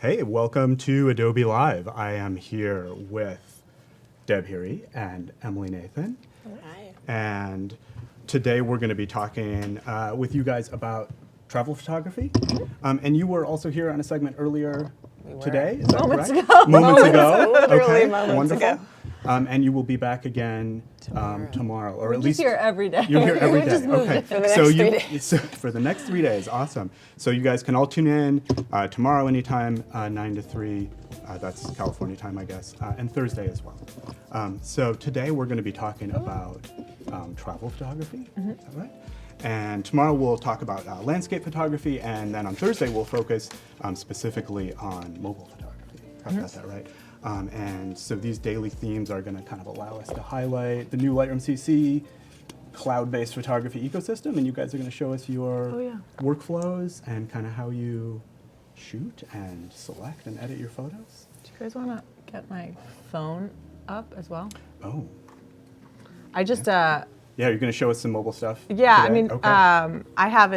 Hey, welcome to Adobe Live. I am here with Deb Heary and Emily Nathan. Hi. And today we're going to be talking with you guys about travel photography. And you were also here on a segment earlier today, is that Moments correct? ago. Moments ago. Literally Okay, moments wonderful. ago. And you will be back again tomorrow, or at We're least just here every day. you're here every We day. just moved Okay, it. For the next 3 days. So for the next 3 days, awesome. So you guys can all tune in tomorrow anytime, 9 to 3. That's California time, I guess, and Thursday as well. So today we're going to be talking about travel photography. Is that right? And tomorrow we'll talk about landscape photography, and then on Thursday we'll focus specifically on mobile photography. I've got that right. And so these daily themes are going to kind of allow us to highlight the new Lightroom CC cloud-based photography ecosystem, and you guys are going to show us your workflows and kind of how you shoot and select and edit your photos. Do you guys want to get my phone up as well? Oh, I just, yeah, you're going to show us some mobile stuff yeah, I today? mean, Okay. I have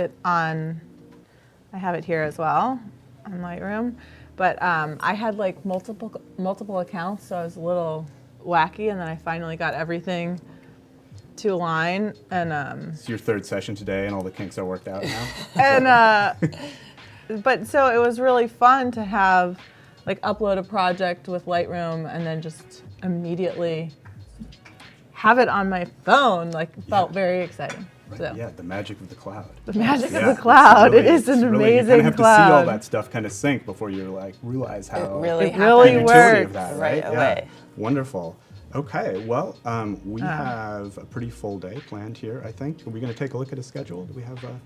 it here as well on Lightroom, but I had like multiple accounts, so I was a little wacky, and then I finally got everything to align, and It's your third session today, and all the kinks are worked out now. but so it was really fun to have like upload a project with Lightroom and then just immediately have it on my phone. Like felt very exciting. So Yeah, the magic of the cloud. the magic Yeah, of the it's cloud. really- It is an it's really, amazing you kind of have cloud. to see all that stuff kind of sync before you like realize how It really It really the happened. utility of works. that, Right right? away. Yeah. Wonderful. Okay, well, we have a pretty full day planned here, I think. Are we going to take a look at a schedule? Do we have a...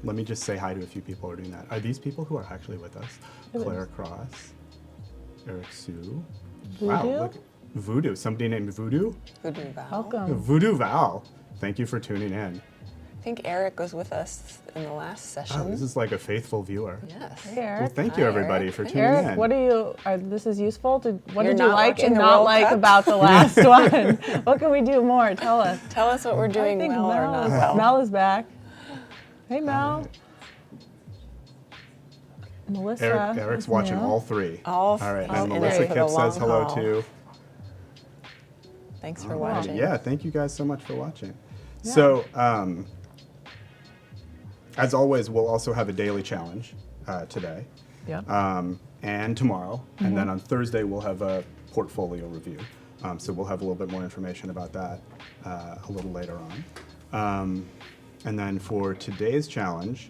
let me just say hi to a few people who are doing that. Are these people who are actually with us? Claire Cross, Eric Sue. Wow, Voodoo? look. Voodoo, somebody named Voodoo? Voodoo Val. Welcome. Voodoo Val. Thank you for tuning in. I think Eric was with us in the last session. Oh, this is like a faithful viewer. Yes. Hey, Well, Eric. thank you Hi, everybody Eric. for Thanks. tuning in. Eric, what do you? This is useful. What You're did you not like watching and the not World like Cup? about the last one? What can we do more? Tell us. Tell us what we're doing I think well or Mel not is, well. Mel is back. Hey, Mel. Melissa. Eric's is watching new. all three. All right, all and three Melissa for the Kipp says long hello haul. too. Thanks for All right, watching. yeah, thank you guys so much for watching. Yeah. So, as always, we'll also have a daily challenge today Yep. and tomorrow. And then on Thursday, we'll have a portfolio review. So we'll have a little bit more information about that a little later on. And then for today's challenge,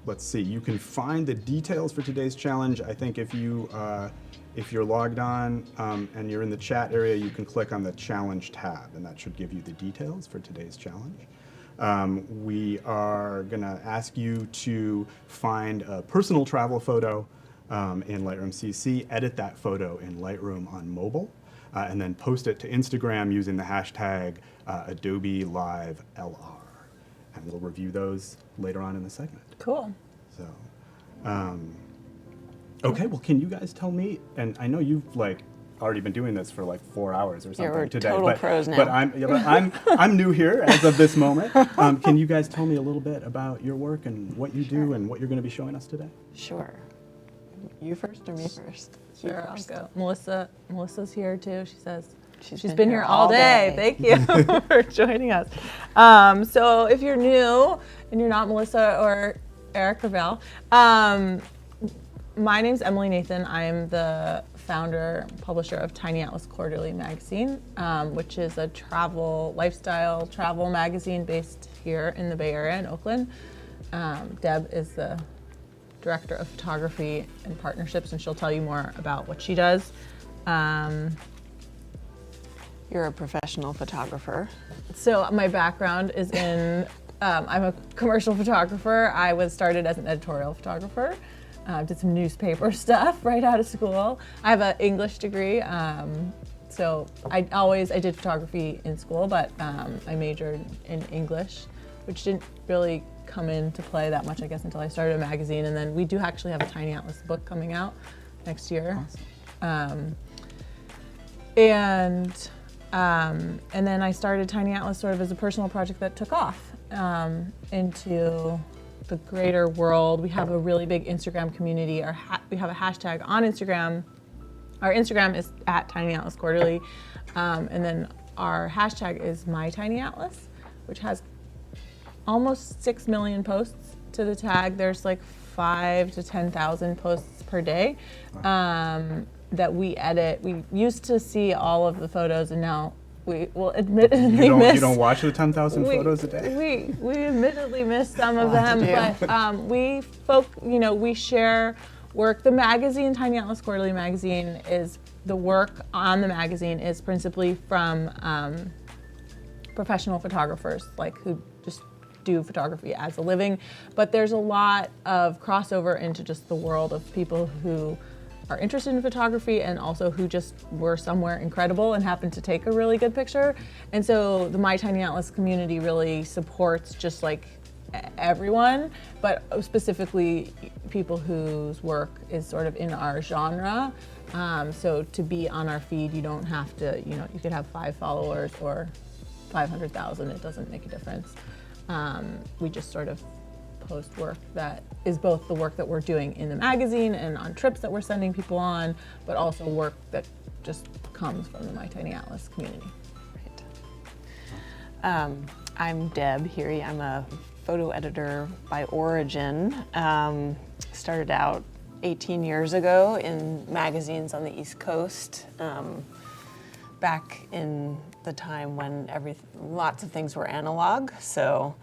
let's see, you can find the details for today's challenge. I think if you're logged on and you're in the chat area, you can click on the challenge tab, and that should give you the details for today's challenge. We are gonna ask you to find a personal travel photo in Lightroom CC, edit that photo in Lightroom on mobile, and then post it to Instagram using the hashtag Adobe Live LR. And we'll review those later on in the segment. Cool. So, okay, well, can you guys tell me, and I know you've like already been doing this for like 4 hours or something we're today, total but, pros now. but I'm new here as of this moment. Can you guys tell me a little bit about your work and what you do and what you're going to be showing us today? Sure. You first or me first? You Sure, I'll first. go. Melissa's here too. She says She's been here all day. Thank you for joining us. So if you're new and you're not Melissa or Eric or Val, my name's Emily Nathan. I am the founder, publisher of Tiny Atlas Quarterly magazine, which is a lifestyle travel magazine based here in the Bay Area in Oakland. Deb is the director of photography and partnerships, and she'll tell you more about what she does. You're a professional photographer. So my background is in, I'm a commercial photographer. I was started as an editorial photographer. Did some newspaper stuff right out of school. I have an English degree. So I did photography in school, but I majored in English, which didn't really come into play that much, I guess, until I started a magazine. And then we do actually have a Tiny Atlas book coming out next year. Awesome. And then I started Tiny Atlas sort of as a personal project that took off into the greater world. We have a really big Instagram community. We have a hashtag on Instagram. Our Instagram is at Tiny Atlas Quarterly, and then our hashtag is My Tiny Atlas, which has almost 6 million posts to the tag. There's like 5,000 to 10,000 posts per day that we edit. We used to see all of the photos, and now we will admittedly miss. You don't watch the 10,000 photos a day? We admittedly miss some of them, but we share work. The magazine, Tiny Atlas Quarterly magazine, is the work on the magazine is principally from professional photographers, like who just do photography as a living. But there's a lot of crossover into just the world of people who are interested in photography and also who just were somewhere incredible and happened to take a really good picture. And so the My Tiny Atlas community really supports just like everyone, but specifically people whose work is sort of in our genre. So to be on our feed, you don't have to, you could have 5 followers or 500,000, it doesn't make a difference. We just sort of post work that is both the work that we're doing in the magazine and on trips that we're sending people on, but also work that just comes from the My Tiny Atlas community. Right. I'm Deb Heary. I'm a photo editor by origin. Started out 18 years ago in magazines on the East Coast, back in the time when lots of things were analog. So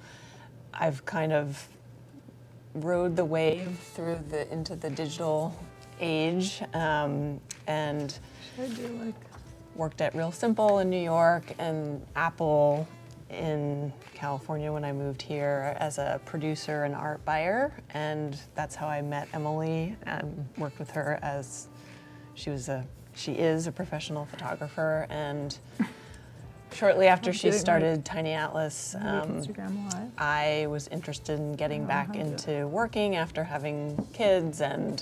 I've kind of rode the wave into the digital age, and worked at Real Simple in New York and Apple in California when I moved here as a producer and art buyer, and that's how I met Emily and worked with her as she is a professional photographer. And shortly after she started Tiny Atlas, I was interested in getting back into working after having kids, and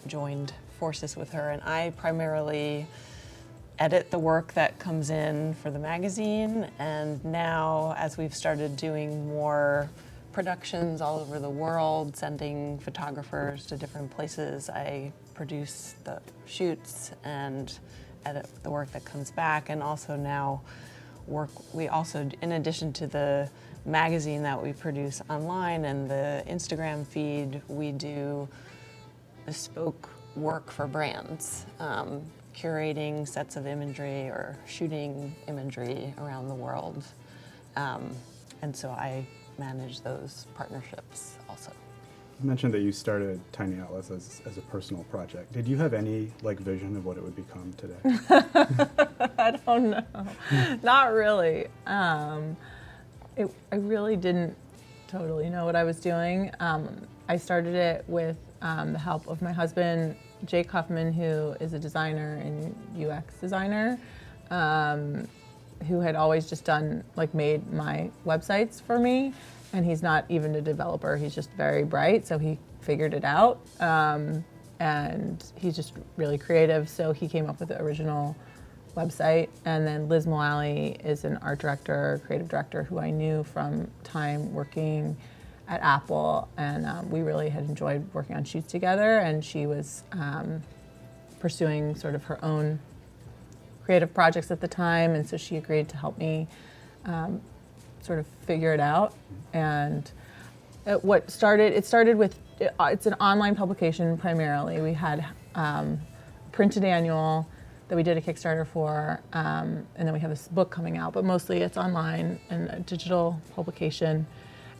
joined forces with her. And I primarily edit the work that comes in for the magazine, and now as we've started doing more productions all over the world, sending photographers to different places, I produce the shoots and edit the work that comes back, and also now we also, in addition to the magazine that we produce online and the Instagram feed, we do bespoke work for brands, curating sets of imagery or shooting imagery around the world. And so I manage those partnerships also. You mentioned that you started Tiny Atlas as a personal project. Did you have any vision of what it would become today? I don't know. Not really. I really didn't totally know what I was doing. I started it with the help of my husband, Jake Huffman, who is a designer and UX designer, who had always just made my websites for me. And he's not even a developer, he's just very bright, so he figured it out. And he's just really creative, so he came up with the original website. And then Liz Mullally is an art director, creative director, who I knew from time working at Apple, and we really had enjoyed working on shoots together, and she was pursuing sort of her own creative projects at the time, and so she agreed to help me sort of figure it out. And it started with, it's an online publication primarily. We had printed annual that we did a Kickstarter for, and then we have this book coming out, but mostly it's online and a digital publication.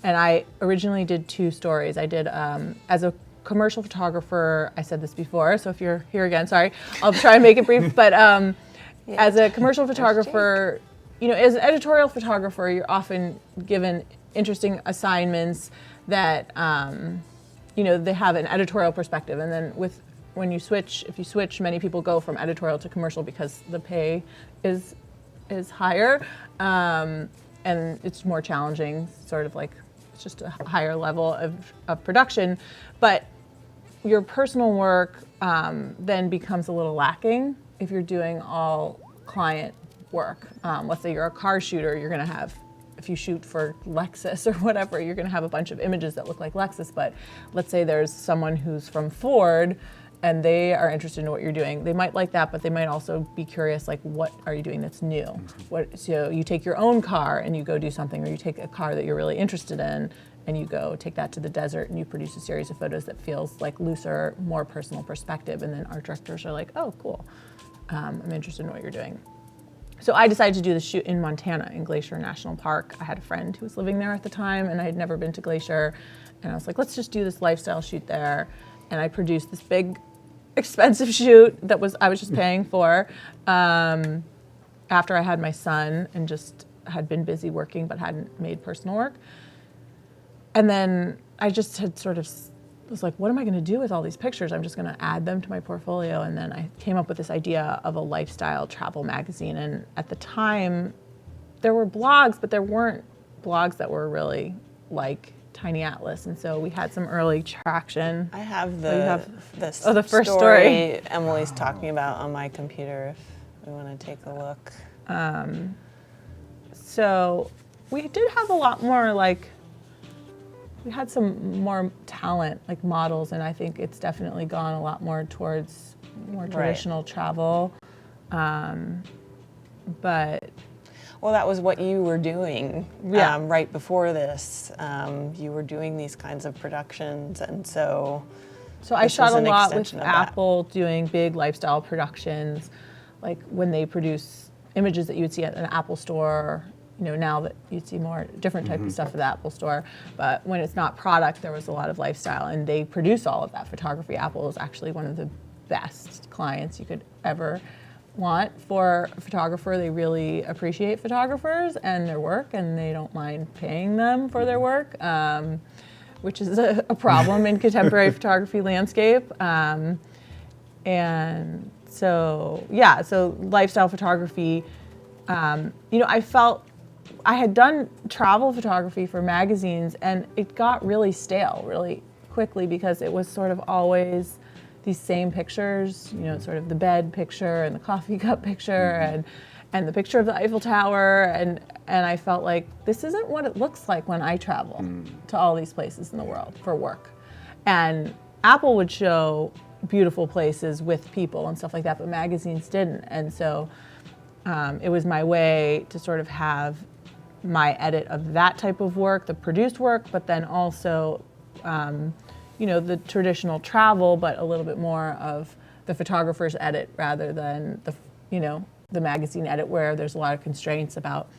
And I originally did 2 stories. I did, as a commercial photographer, I said this before, so if you're here again, sorry, I'll try and make it brief, but as a commercial photographer, as an editorial photographer, you're often given interesting assignments that, they have an editorial perspective. And then if you switch, many people go from editorial to commercial because the pay is higher, and it's more challenging, sort of like, it's just a higher level of production. But your personal work then becomes a little lacking if you're doing all client work. Let's say you're a car shooter, you're going to have if you shoot for Lexus or whatever, you're going to have a bunch of images that look like Lexus. But let's say there's someone who's from Ford and they are interested in what you're doing. They might like that, but they might also be curious, like, what are you doing that's new? So you take your own car and you go do something, or you take a car that you're really interested in and you go take that to the desert and you produce a series of photos that feels like looser, more personal perspective. And then art directors are like, oh, cool. I'm interested in what you're doing. So I decided to do the shoot in Montana, in Glacier National Park. I had a friend who was living there at the time, and I had never been to Glacier. And I was like, let's just do this lifestyle shoot there. And I produced this big, expensive shoot that I was just paying for after I had my son and just had been busy working but hadn't made personal work. And then I just had sort of was like, what am I going to do with all these pictures? I'm just going to add them to my portfolio. And then I came up with this idea of a lifestyle travel magazine. And at the time, there were blogs, but there weren't blogs that were really like Tiny Atlas. And so we had some early traction. I have the the first story Emily's talking about on my computer if we want to take a look. So we did have a lot more we had some more talent, like models, and I think it's definitely gone a lot more towards more traditional travel. But well, that was what you were doing right before this. You were doing these kinds of productions, and so I shot a lot with Apple doing big lifestyle productions, like when they produce images that you would see at an Apple store. You know, now that you'd see more different type of stuff at the Apple store, but when it's not product, there was a lot of lifestyle, and they produce all of that photography. Apple is actually one of the best clients you could ever want for a photographer. They really appreciate photographers and their work, and they don't mind paying them for their work, which is a problem in contemporary photography landscape. And so lifestyle photography, I felt I had done travel photography for magazines, and it got really stale really quickly because it was sort of always these same pictures, sort of the bed picture and the coffee cup picture and the picture of the Eiffel Tower, and I felt like this isn't what it looks like when I travel to all these places in the world for work. And Apple would show beautiful places with people and stuff like that, but magazines didn't. And so it was my way to sort of have my edit of that type of work, the produced work, but then also, the traditional travel, but a little bit more of the photographer's edit rather than the magazine edit, where there's a lot of constraints about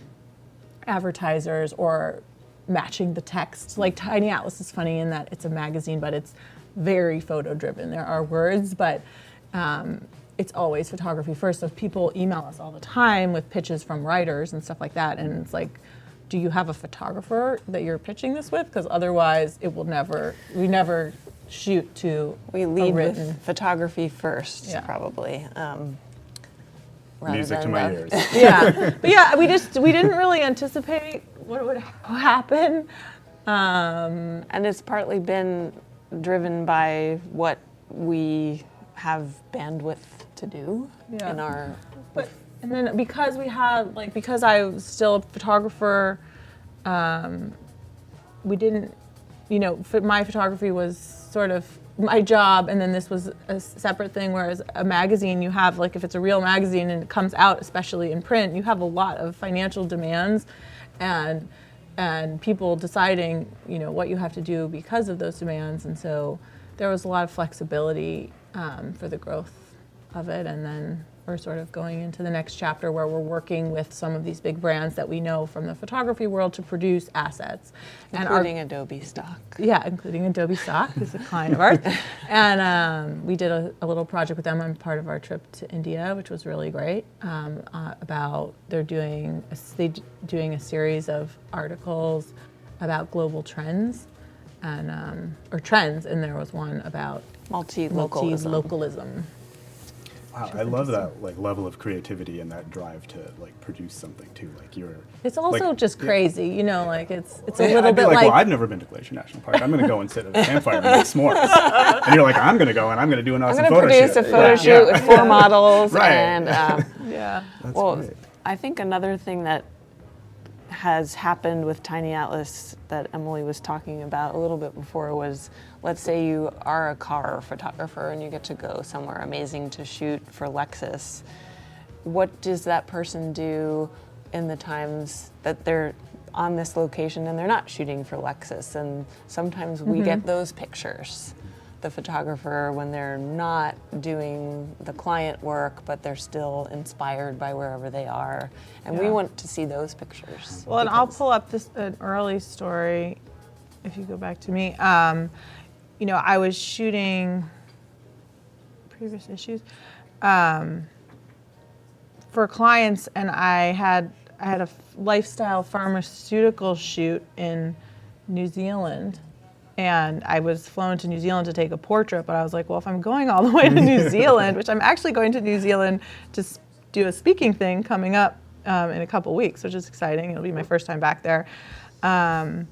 advertisers or matching the text. Like Tiny Atlas is funny in that it's a magazine, but it's very photo driven. There are words, but it's always photography first. So people email us all the time with pitches from writers and stuff like that, and it's like, do you have a photographer that you're pitching this with? Because otherwise we never shoot to We lead with photography first, probably. Music to my ears. Yeah, but we didn't really anticipate what would happen. And it's partly been driven by what we have bandwidth to do in our. And then because I was still a photographer, we didn't, my photography was sort of my job, and then this was a separate thing, whereas a magazine, you have, like, if it's a real magazine and it comes out, especially in print, you have a lot of financial demands and people deciding, what you have to do because of those demands. And so there was a lot of flexibility for the growth of it. And then we're sort of going into the next chapter where we're working with some of these big brands that we know from the photography world to produce assets. Including Adobe Stock. Yeah, including Adobe Stock, who's a client of ours. And we did a little project with them on part of our trip to India, which was really great, about they're doing a series of articles about global trends, and or trends, and there was one about multi-localism. Wow, I love that level of creativity and that drive to produce something too. It's also just crazy, it's a I'd little be bit like, well, I've never been to Glacier National Park. I'm going to go and sit at a campfire and make s'mores. And you're like, I'm going to go and I'm going to do an awesome photo shoot. I'm going to produce a photo shoot with 4 models. Right. And That's great. I think another thing that has happened with Tiny Atlas that Emily was talking about a little bit before was, let's say you are a car photographer and you get to go somewhere amazing to shoot for Lexus. What does that person do in the times that they're on this location and they're not shooting for Lexus? And sometimes we get those pictures. The photographer, when they're not doing the client work, but they're still inspired by wherever they are. And we want to see those pictures. Well, and I'll pull up an early story, if you go back to me. You know, I was shooting previous issues for clients, and I had a lifestyle pharmaceutical shoot in New Zealand. And I was flown to New Zealand to take a portrait, but I was like, well, if I'm going all the way to New Zealand, which I'm actually going to New Zealand to do a speaking thing coming up in a couple weeks, which is exciting. It'll be my first time back there. But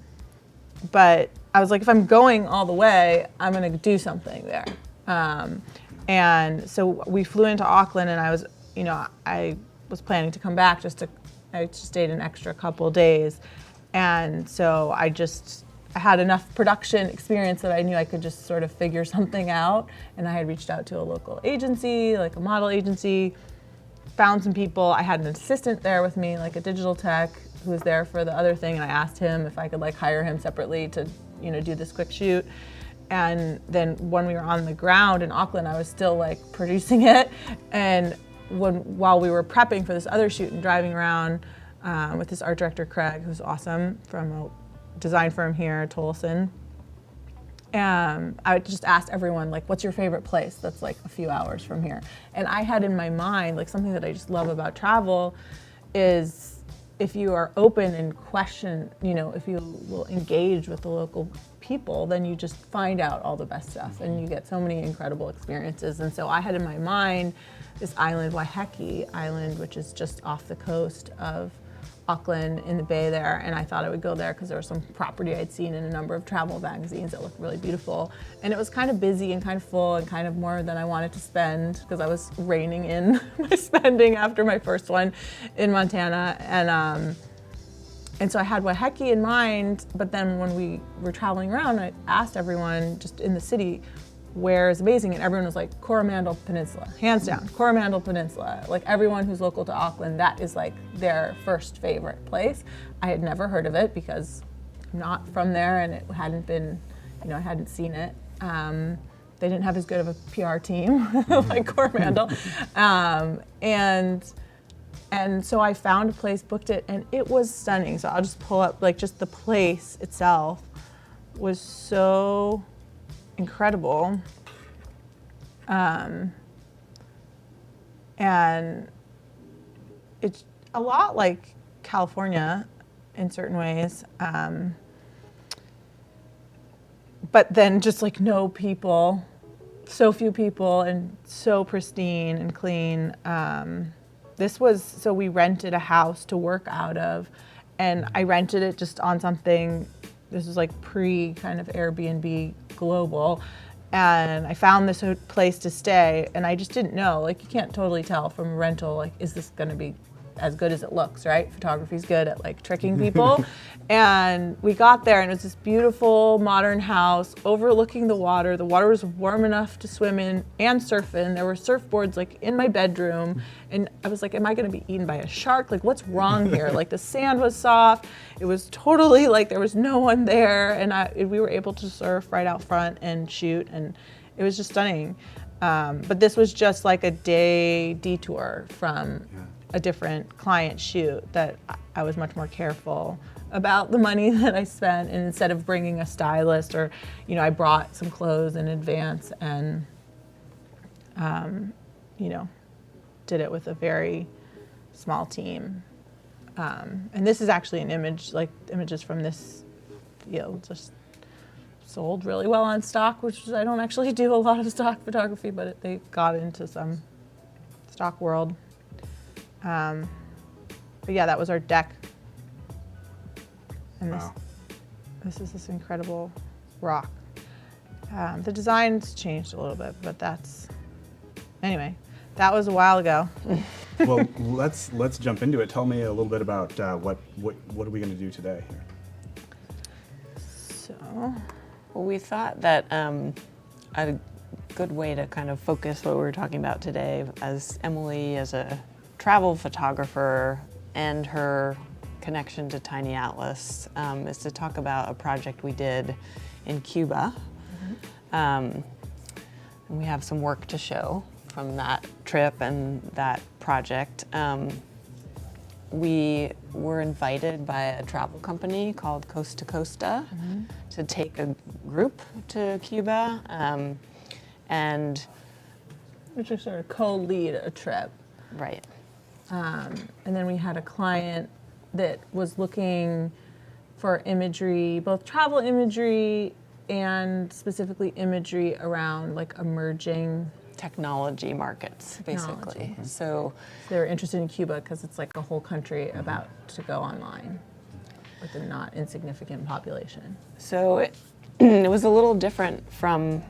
I was like, if I'm going all the way, I'm going to do something there. And so we flew into Auckland, and I was planning to come back I just stayed an extra couple days. And so I had enough production experience that I knew I could just sort of figure something out. And I had reached out to a local agency, like a model agency, found some people. I had an assistant there with me, like a digital tech, who was there for the other thing. And I asked him if I could like hire him separately to, do this quick shoot. And then when we were on the ground in Auckland, I was still like producing it. And while we were prepping for this other shoot and driving around with this art director, Craig, who's awesome, from a design firm here, Tolleson. I just asked everyone, like, what's your favorite place that's like a few hours from here? And I had in my mind, like, something that I just love about travel is if you are open and question, if you will engage with the local people, then you just find out all the best stuff and you get so many incredible experiences. And so I had in my mind this island, Waiheke Island, which is just off the coast of Auckland in the bay there, and I thought I would go there because there was some property I'd seen in a number of travel magazines that looked really beautiful. And it was kind of busy and kind of full and kind of more than I wanted to spend because I was reining in my spending after my first one in Montana. And so I had Waiheke in mind, but then when we were traveling around, I asked everyone just in the city, where is amazing, and everyone was like, Coromandel Peninsula, hands down, Coromandel Peninsula. Like everyone who's local to Auckland, that is like their first favorite place. I had never heard of it because I'm not from there and it hadn't been, I hadn't seen it. They didn't have as good of a PR team like Coromandel. And so I found a place, booked it, and it was stunning. So I'll just pull up, like just the place itself was so incredible. And it's a lot like California in certain ways. But then just like no people, so few people, and so pristine and clean. So we rented a house to work out of, and I rented it just on something, this was like pre kind of Airbnb global, and I found this place to stay, and I just didn't know, like you can't totally tell from a rental, like is this gonna be as good as it looks, right? Photography's good at like tricking people. And we got there and it was this beautiful modern house overlooking the water. The water was warm enough to swim in and surf in. There were surfboards like in my bedroom. And I was like, am I gonna be eaten by a shark? Like what's wrong here? Like the sand was soft. It was totally like there was no one there. And we were able to surf right out front and shoot, and it was just stunning. But this was just like a day detour from a different client shoot that I was much more careful about the money that I spent, and instead of bringing a stylist or, I brought some clothes in advance and, did it with a very small team. And this is actually an image, like images from this field, just sold really well on stock, which I don't actually do a lot of stock photography, but they got into some stock world. But yeah, that was our deck. And this is this incredible rock. The design's changed a little bit, but that's That was a while ago. Well, let's jump into it. Tell me a little bit about what are we going to do today here? So, Well, we thought that a good way to kind of focus what we were talking about today, as Emily as a travel photographer and her connection to Tiny Atlas, is to talk about a project we did in Cuba. And we have some work to show from that trip and that project. We were invited by a travel company called Costa Costa to take a group to Cuba, and which is sort of co-lead a trip. right. And then we had a client that was looking for imagery, both travel imagery and specifically imagery around like emerging. Technology markets, basically. Technology. So They were interested in Cuba because it's like a whole country about to go online with a not insignificant population. So it was a little different from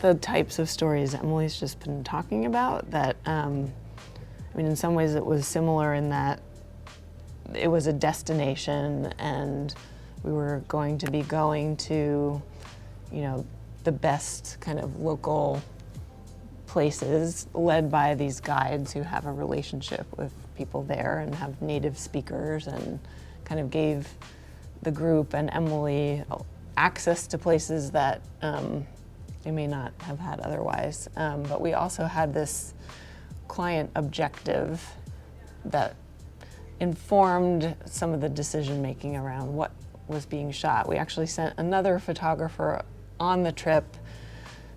the types of stories Emily's just been talking about. That, I mean, in some ways it was similar in that it was a destination and we were going to be going to, you know, the best kind of local places led by these guides who have a relationship with people there and have native speakers, and kind of gave the group and Emily access to places that they may not have had otherwise. But we also had this client objective that informed some of the decision making around what was being shot. We actually sent another photographer on the trip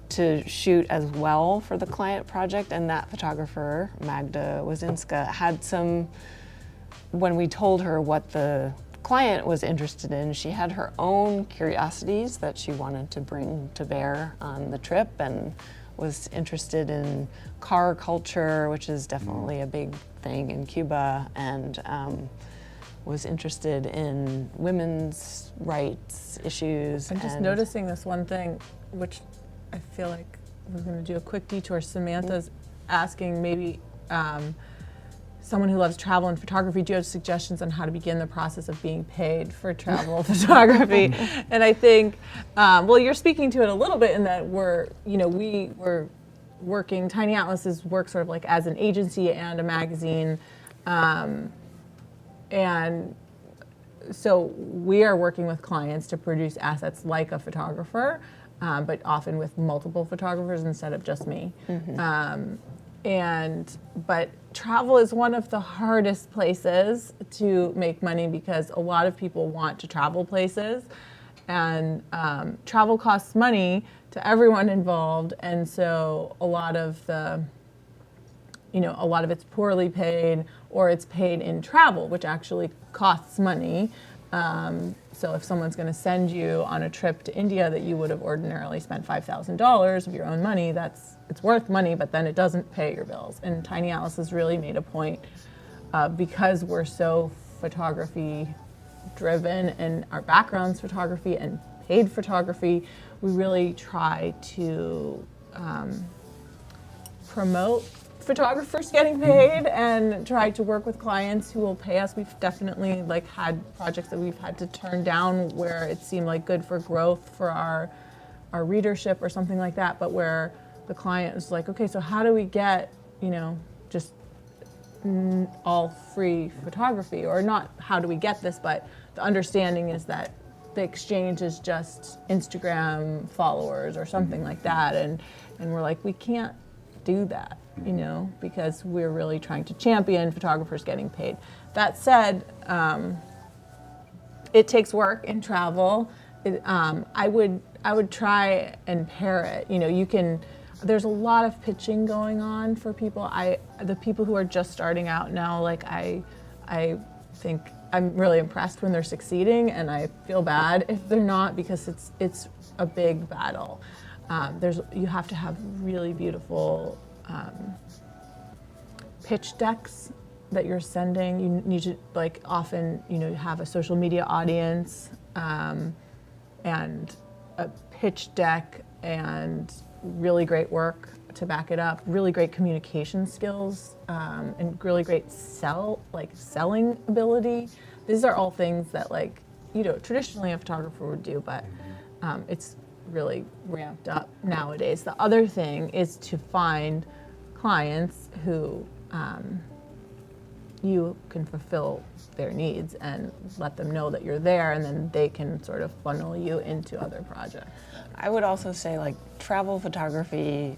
to shoot as well for the client project, and that photographer, Magda Wazinska, had some, when we told her what the client was interested in, she had her own curiosities that she wanted to bring to bear on the trip, and was interested in car culture, which is definitely a big thing in Cuba, and was interested in women's rights issues. I'm just noticing this one thing, which I feel like we're going to do a quick detour. Samantha's asking maybe someone who loves travel and photography, do you have suggestions on how to begin the process of being paid for travel photography? And I think, well, you're speaking to it a little bit in that we're working, Tiny Atlas's work sort of like as an agency and a magazine. And so we are working with clients to produce assets like a photographer, but often with multiple photographers instead of just me. But travel is one of the hardest places to make money because a lot of people want to travel places, and travel costs money to everyone involved, and so a lot of it's poorly paid, or it's paid in travel, which actually costs money. So if someone's going to send you on a trip to India that you would have ordinarily spent $5,000 of your own money, it's worth money, but then it doesn't pay your bills. And Tiny Atlas has really made a point, because we're so photography driven and our background's photography and paid photography, we really try to promote photographers getting paid and try to work with clients who will pay us. We've definitely had projects that we've had to turn down where it seemed like good for growth for our readership or something like that, but where the client was like, okay, so how do we get, just all free photography? Or not how do we get this, but the understanding is that the exchange is just Instagram followers or something like that. And we're like, we can't do that, because we're really trying to champion photographers getting paid. That said, it takes work in travel. I would try and pair it. There's a lot of pitching going on for people. The people who are just starting out now, I think I'm really impressed when they're succeeding, and I feel bad if they're not, because it's a big battle. You have to have really beautiful pitch decks that you're sending. You need to often have a social media audience, and a pitch deck, and really great work to back it up, really great communication skills, and really great selling ability. These are all things that traditionally a photographer would do, but it's really ramped up nowadays. The other thing is to find clients who you can fulfill their needs and let them know that you're there, and then they can sort of funnel you into other projects. I would also say travel photography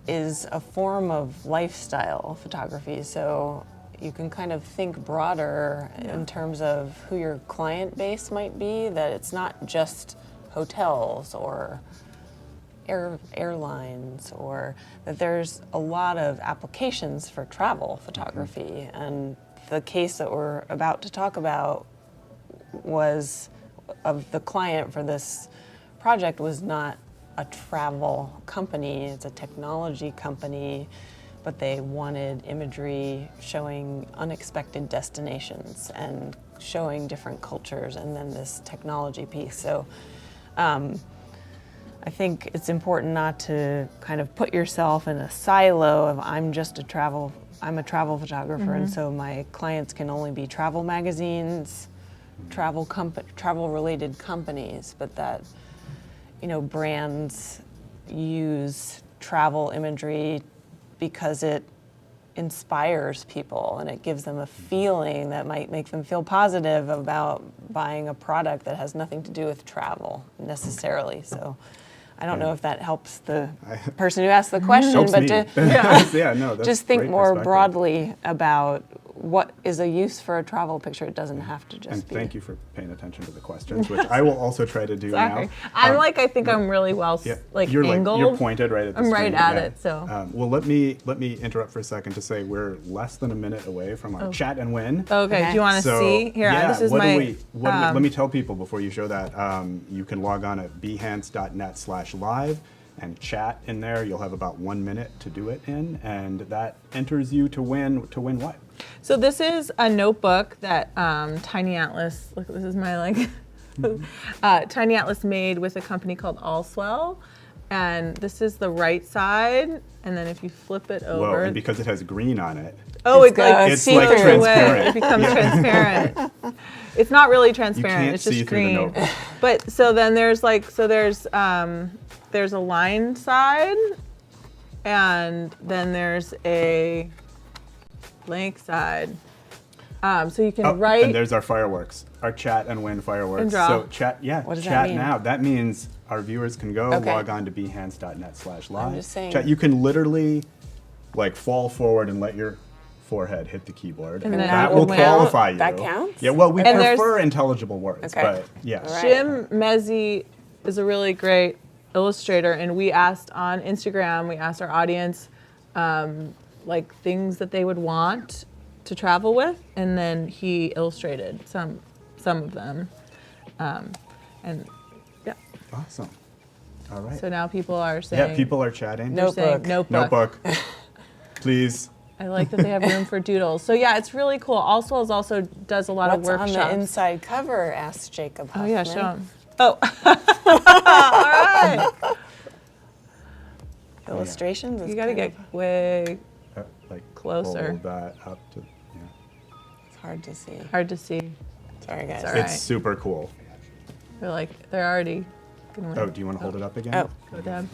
is a form of lifestyle photography, so you can kind of think broader in terms of who your client base might be, that it's not just hotels or airlines, or that there's a lot of applications for travel photography. And the case that we're about to talk about was of the client for this project was not a travel company, it's a technology company, but they wanted imagery showing unexpected destinations and showing different cultures, and then this technology piece. So I think it's important not to kind of put yourself in a silo of I'm a travel photographer, and so my clients can only be travel magazines, travel related companies, but that brands use travel imagery because it inspires people and it gives them a feeling that might make them feel positive about buying a product that has nothing to do with travel necessarily. So I don't know if that helps the person who asked the question, Helps but me. to just think great more perspective. broadly about what is a use for a travel picture. It doesn't have to just And be. thank you for paying attention to the questions, which I will also try to do Sorry. now. I think I'm really well you're angled. You're pointed right at the I'm screen. right at it, so. Well, let me interrupt for a second to say we're less than a minute away from our chat and win. Okay, do you want to So, see? Here, yeah, this is what my. do we, let me tell people before you show that. You can log on at behance.net/live and chat in there. You'll have about 1 minute to do it in, and that enters you to win what? So this is a notebook that Tiny Atlas, look, this is my Tiny Atlas made with a company called Allswell. And this is the right side, and then if you flip it over. Whoa, and because it has green on it. It's like transparent. It becomes transparent. It's not really transparent. can't It's just see through the green. notebook. But so then there's a lined side, and then there's a blank side. So you can write. And there's our fireworks, our chat and win fireworks. And draw. So chat, What does that chat mean? now. That means our viewers can go Okay. log on to behance.net/live. I'm just saying. Chat, you can literally fall forward and let your forehead hit the keyboard, and then that it will will count? qualify you. That counts? Yeah. Well, we And there's- prefer intelligible words, Okay. but yeah. All right. Jim Mezzi is a really great illustrator, and we asked on Instagram, we asked our audience things that they would want to travel with, and then he illustrated some of them. And yeah, Awesome. All right. so now people are saying, Yeah, people are chatting. they're saying Notebook. Notebook. Please. I like that they have room for doodles. So yeah, it's really cool. Allswell's also does a lot of What's workshops. on the inside cover? Asked Jacob Oh Huffman. yeah, show them. Oh, all right. Illustrations. is You gotta kind get of- way Like Closer. Hold that up to. Yeah. It's hard to see. hard to see. Sorry, guys. Sorry. It's super cool. They're already gonna win. Oh, do you want to hold it up again? Oh. Go Deb.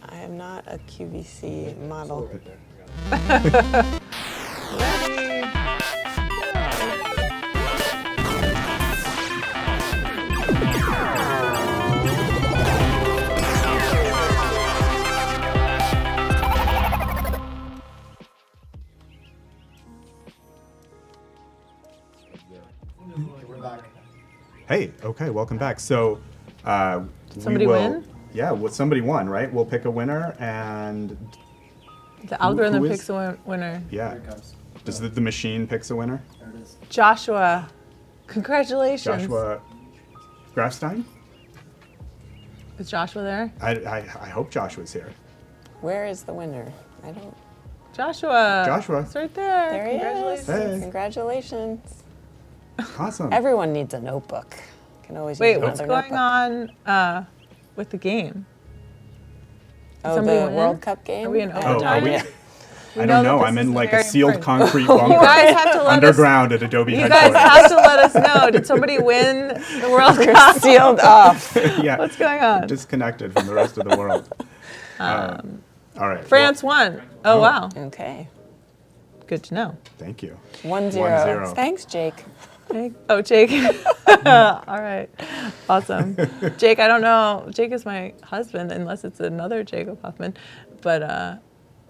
I am not a QVC model. Hey, okay, welcome back. So, somebody we will, win? Yeah, well, somebody won, right? We'll pick a winner, and The algorithm who is- picks a winner. yeah, does the machine picks a winner? Joshua, congratulations. Joshua Grafstein? Is Joshua there? I hope Joshua's here. Where is the winner? I don't. Joshua. Joshua. It's right there. There he is. Hey. Congratulations. Awesome. Everyone needs a notebook. Can always Wait, use what's another going on with the game? Oh, Somebody the win? World Cup game? Are we in I Oh, have no overtime? are we? idea. I know don't know. that I'm this in is like a very sealed important. concrete bunker You guys have to let us. underground at Adobe You guys headquarters. have to let us know. Did somebody win the World You're Cup? sealed off. Yeah, What's going on? disconnected from the rest of the world. All right. France won. Oh, wow. Okay. Good to know. Well, thank you. 1-0. 1-0. Thanks, Jake. Oh, Jake. All right. Awesome. Jake, I don't know. Jake is my husband, unless it's another Jacob Huffman. But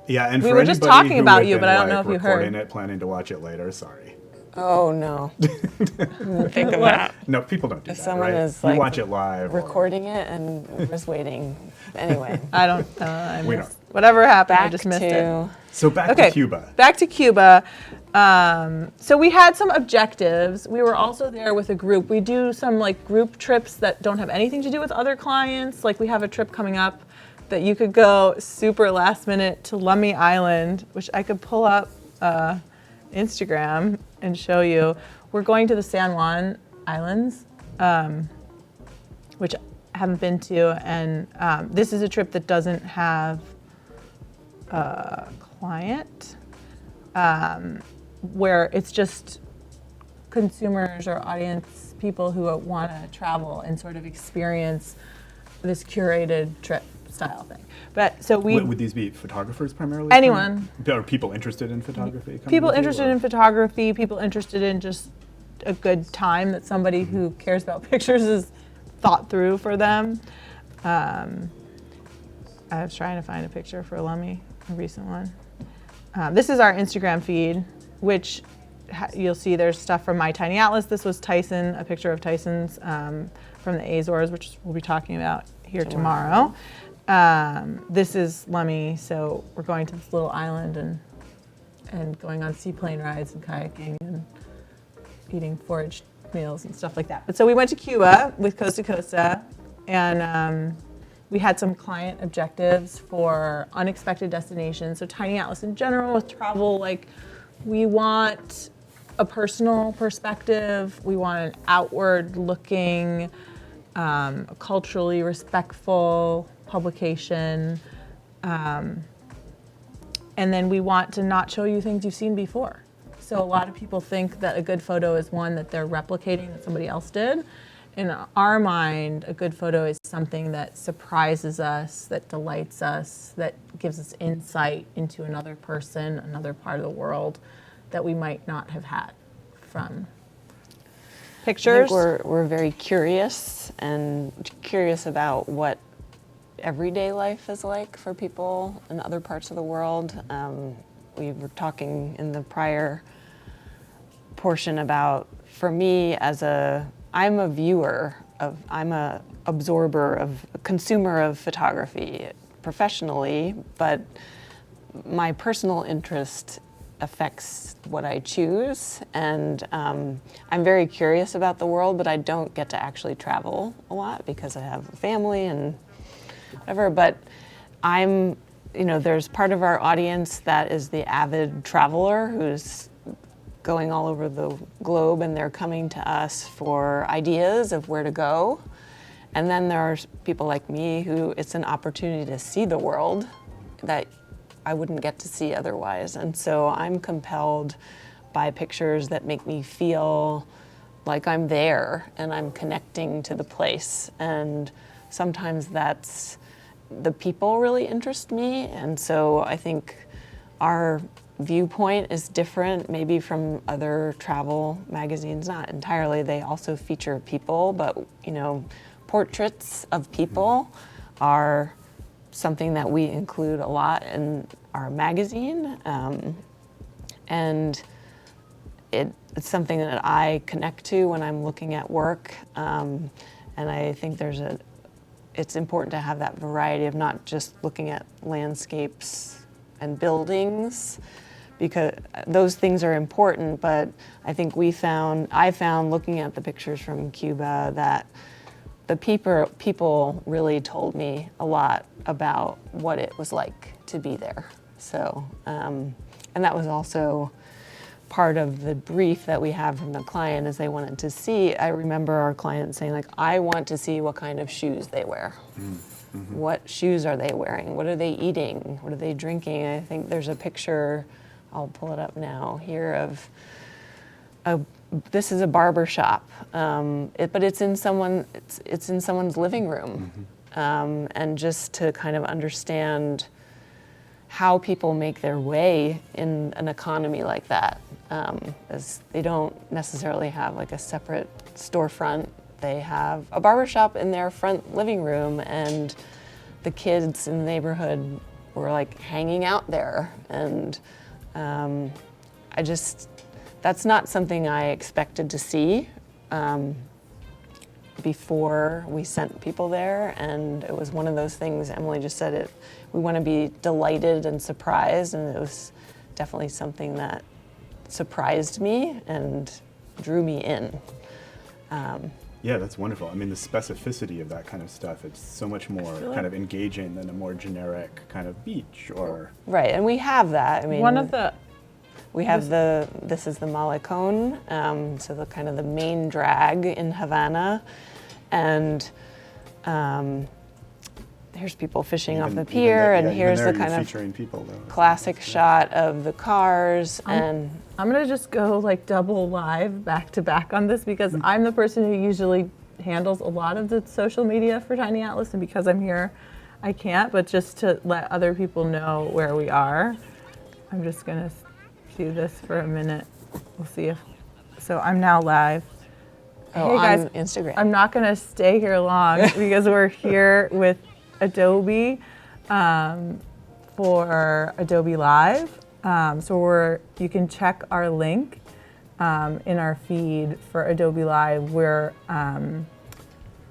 Yeah, and We for were just anybody talking who about had you, been, but I don't like, know if you recording heard. it, planning to watch it later. Sorry. Oh, no. Think of that. No, people don't do If that. someone right? is, you like, watch it live. or- Recording it and was waiting. Anyway, I don't. I We missed don't. whatever happened. I back just missed it. to So back Okay, to Cuba. Back to Cuba. So we had some objectives. We were also there with a group. We do some like group trips that don't have anything to do with other clients. Like we have a trip coming up that you could go super last minute to Lummi Island, which I could pull up Instagram and show you. We're going to the San Juan Islands, which I haven't been to, and this is a trip that doesn't have a client, where it's just consumers or audience people who want to travel and sort of experience this curated trip style thing. But so Would these be photographers primarily? Anyone. Or people interested in photography? coming people with you, interested or- in photography, people interested in just a good time that somebody who cares about pictures has thought through for them. I was trying to find a picture for Lummi, a recent one. This is our Instagram feed, which you'll see there's stuff from My Tiny Atlas. This was Tyson, a picture of Tyson's from the Azores, which we'll be talking about here tomorrow. This is Lummi, so we're going to this little island and going on seaplane rides and kayaking and eating foraged meals and stuff like that. But so we went to Cuba with Costa Costa, and we had some client objectives for unexpected destinations. So Tiny Atlas in general with travel, like we want a personal perspective, we want an outward looking, culturally respectful publication, and then we want to not show you things you've seen before. So a lot of people think that a good photo is one that they're replicating that somebody else did. In our mind, a good photo is something that surprises us, that delights us, that gives us insight into another person, another part of the world that we might not have had from I pictures. think we're very curious about what everyday life is like for people in other parts of the world. We were talking in the prior portion about, for me, I'm a viewer I'm a absorber a consumer of photography professionally, but my personal interest affects what I choose, and I'm very curious about the world, but I don't get to actually travel a lot because I have a family and whatever, but there's part of our audience that is the avid traveler who's going all over the globe, and they're coming to us for ideas of where to go. And then there are people like me who it's an opportunity to see the world that I wouldn't get to see otherwise. And so I'm compelled by pictures that make me feel like I'm there and I'm connecting to the place. And sometimes that's the people really interest me. And so I think our viewpoint is different maybe from other travel magazines, not entirely. They also feature people, but portraits of people are something that we include a lot in our magazine, and it's something that I connect to when I'm looking at work, and I think it's important to have that variety of not just looking at landscapes and buildings, because those things are important, but I think I found looking at the pictures from Cuba that the people really told me a lot about what it was like to be there. So, and that was also part of the brief that we have from the client is they wanted to see. I remember our client saying, like, I want to see what kind of shoes they wear. What shoes are they wearing? What are they eating? What are they drinking? I think there's a picture, I'll pull it up now here, of this is a barber shop, but it's in someone's living room, and just to kind of understand how people make their way in an economy like that, as they don't necessarily have like a separate storefront. They have a barbershop in their front living room, and the kids in the neighborhood were like hanging out there. And that's not something I expected to see before we sent people there. And it was one of those things, Emily just said it, we want to be delighted and surprised, and it was definitely something that surprised me and drew me in. Yeah, that's wonderful. I mean, the specificity of that kind of stuff, it's so much more kind of engaging than a more generic kind of beach or... Right, and we have that. I mean, we have this is the Malecón, so the kind of the main drag in Havana, and here's people fishing off the pier, and here's the kind of people, classic shot of the cars. And I'm gonna just go like double live back to back on this, because I'm the person who usually handles a lot of the social media for Tiny Atlas, and because I'm here, I can't, but just to let other people know where we are, I'm just gonna do this for a minute. We'll see if, so I'm now live. Oh, hey guys, on Instagram. I'm not gonna stay here long because we're here with Adobe for Adobe Live. So you can check our link in our feed for Adobe Live, where I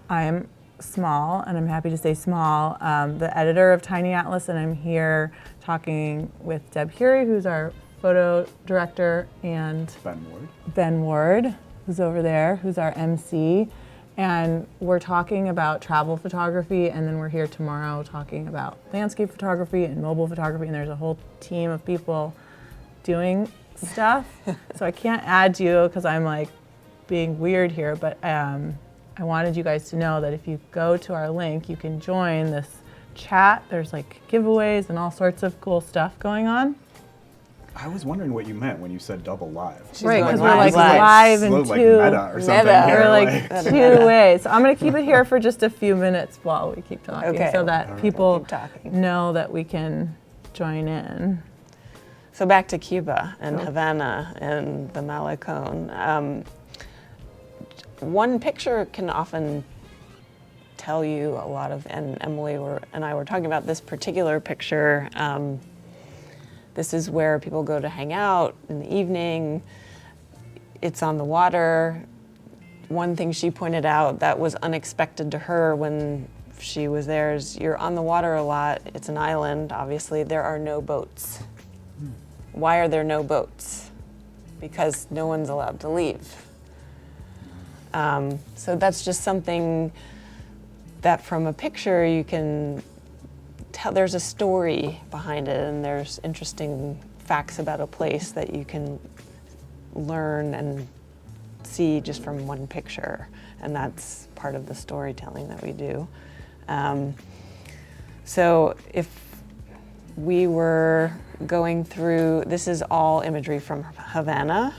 am Small, and I'm happy to say Small, the editor of Tiny Atlas, and I'm here talking with Deb Hury, who's our photo director, and Ben Ward, who's over there, who's our MC. And we're talking about travel photography, and then we're here tomorrow talking about landscape photography and mobile photography, and there's a whole team of people doing stuff. So I can't add you because I'm like being weird here, but I wanted you guys to know that if you go to our link, you can join this chat. There's like giveaways and all sorts of cool stuff going on. I was wondering what you meant when you said double live. Right, because we're like live in two. Meta or something. We're like two ways. So I'm going to keep it here for just a few minutes while we keep talking, so that people know that we can join in. So back to Cuba and Havana and the Malecón. One picture can often tell you a lot of, and Emily and I were talking about this particular picture. This is where people go to hang out in the evening. It's on the water. One thing she pointed out that was unexpected to her when she was there is you're on the water a lot. It's an island, obviously. There are no boats. Why are there no boats? Because no one's allowed to leave. So that's just something that from a picture you can tell there's a story behind it, and there's interesting facts about a place that you can learn and see just from one picture, and that's part of the storytelling that we do. So if we were going through, this is all imagery from Havana,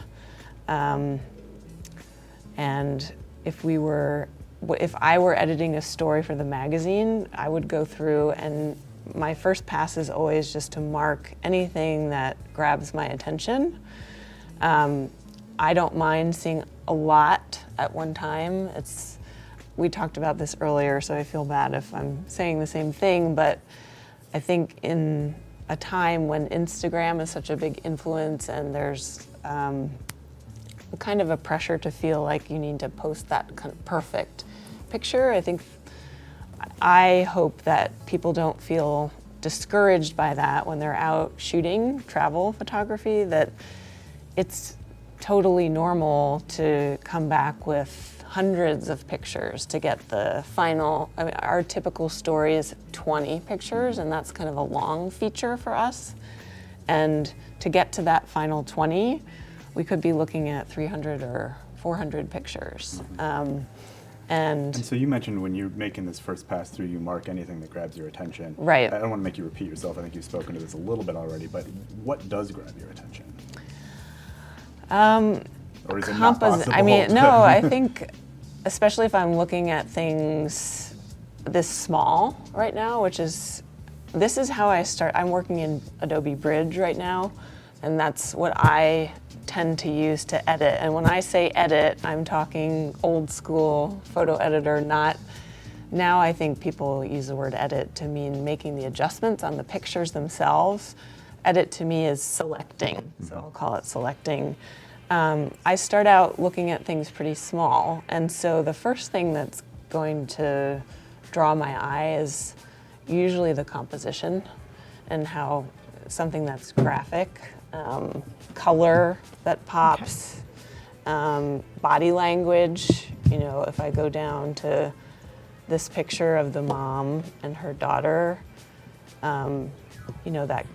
and if I were editing a story for the magazine, I would go through, and my first pass is always just to mark anything that grabs my attention. I don't mind seeing a lot at one time. We talked about this earlier, so I feel bad if I'm saying the same thing, but I think in a time when Instagram is such a big influence and there's kind of a pressure to feel like you need to post that kind of perfect picture, I hope that people don't feel discouraged by that when they're out shooting travel photography, that it's totally normal to come back with hundreds of pictures to get the final. I mean, our typical story is 20 pictures, and that's kind of a long feature for us. And to get to that final 20, we could be looking at 300 or 400 pictures. And So you mentioned when you're making this first pass through, you mark anything that grabs your attention. Right. I don't want to make you repeat yourself. I think you've spoken to this a little bit already, but what does grab your attention? Or is it not possible? I mean, no, I think, especially if I'm looking at things this small right now, this is how I start. I'm working in Adobe Bridge right now, and that's what I tend to use to edit. And when I say edit, I'm talking old school photo editor, not, now I think people use the word edit to mean making the adjustments on the pictures themselves. Edit to me is selecting, so I'll call it selecting. I start out looking at things pretty small, and so the first thing that's going to draw my eye is usually the composition and how something that's graphic, color that pops, body language. You know, if I go down to this picture of the mom and her daughter, you know, that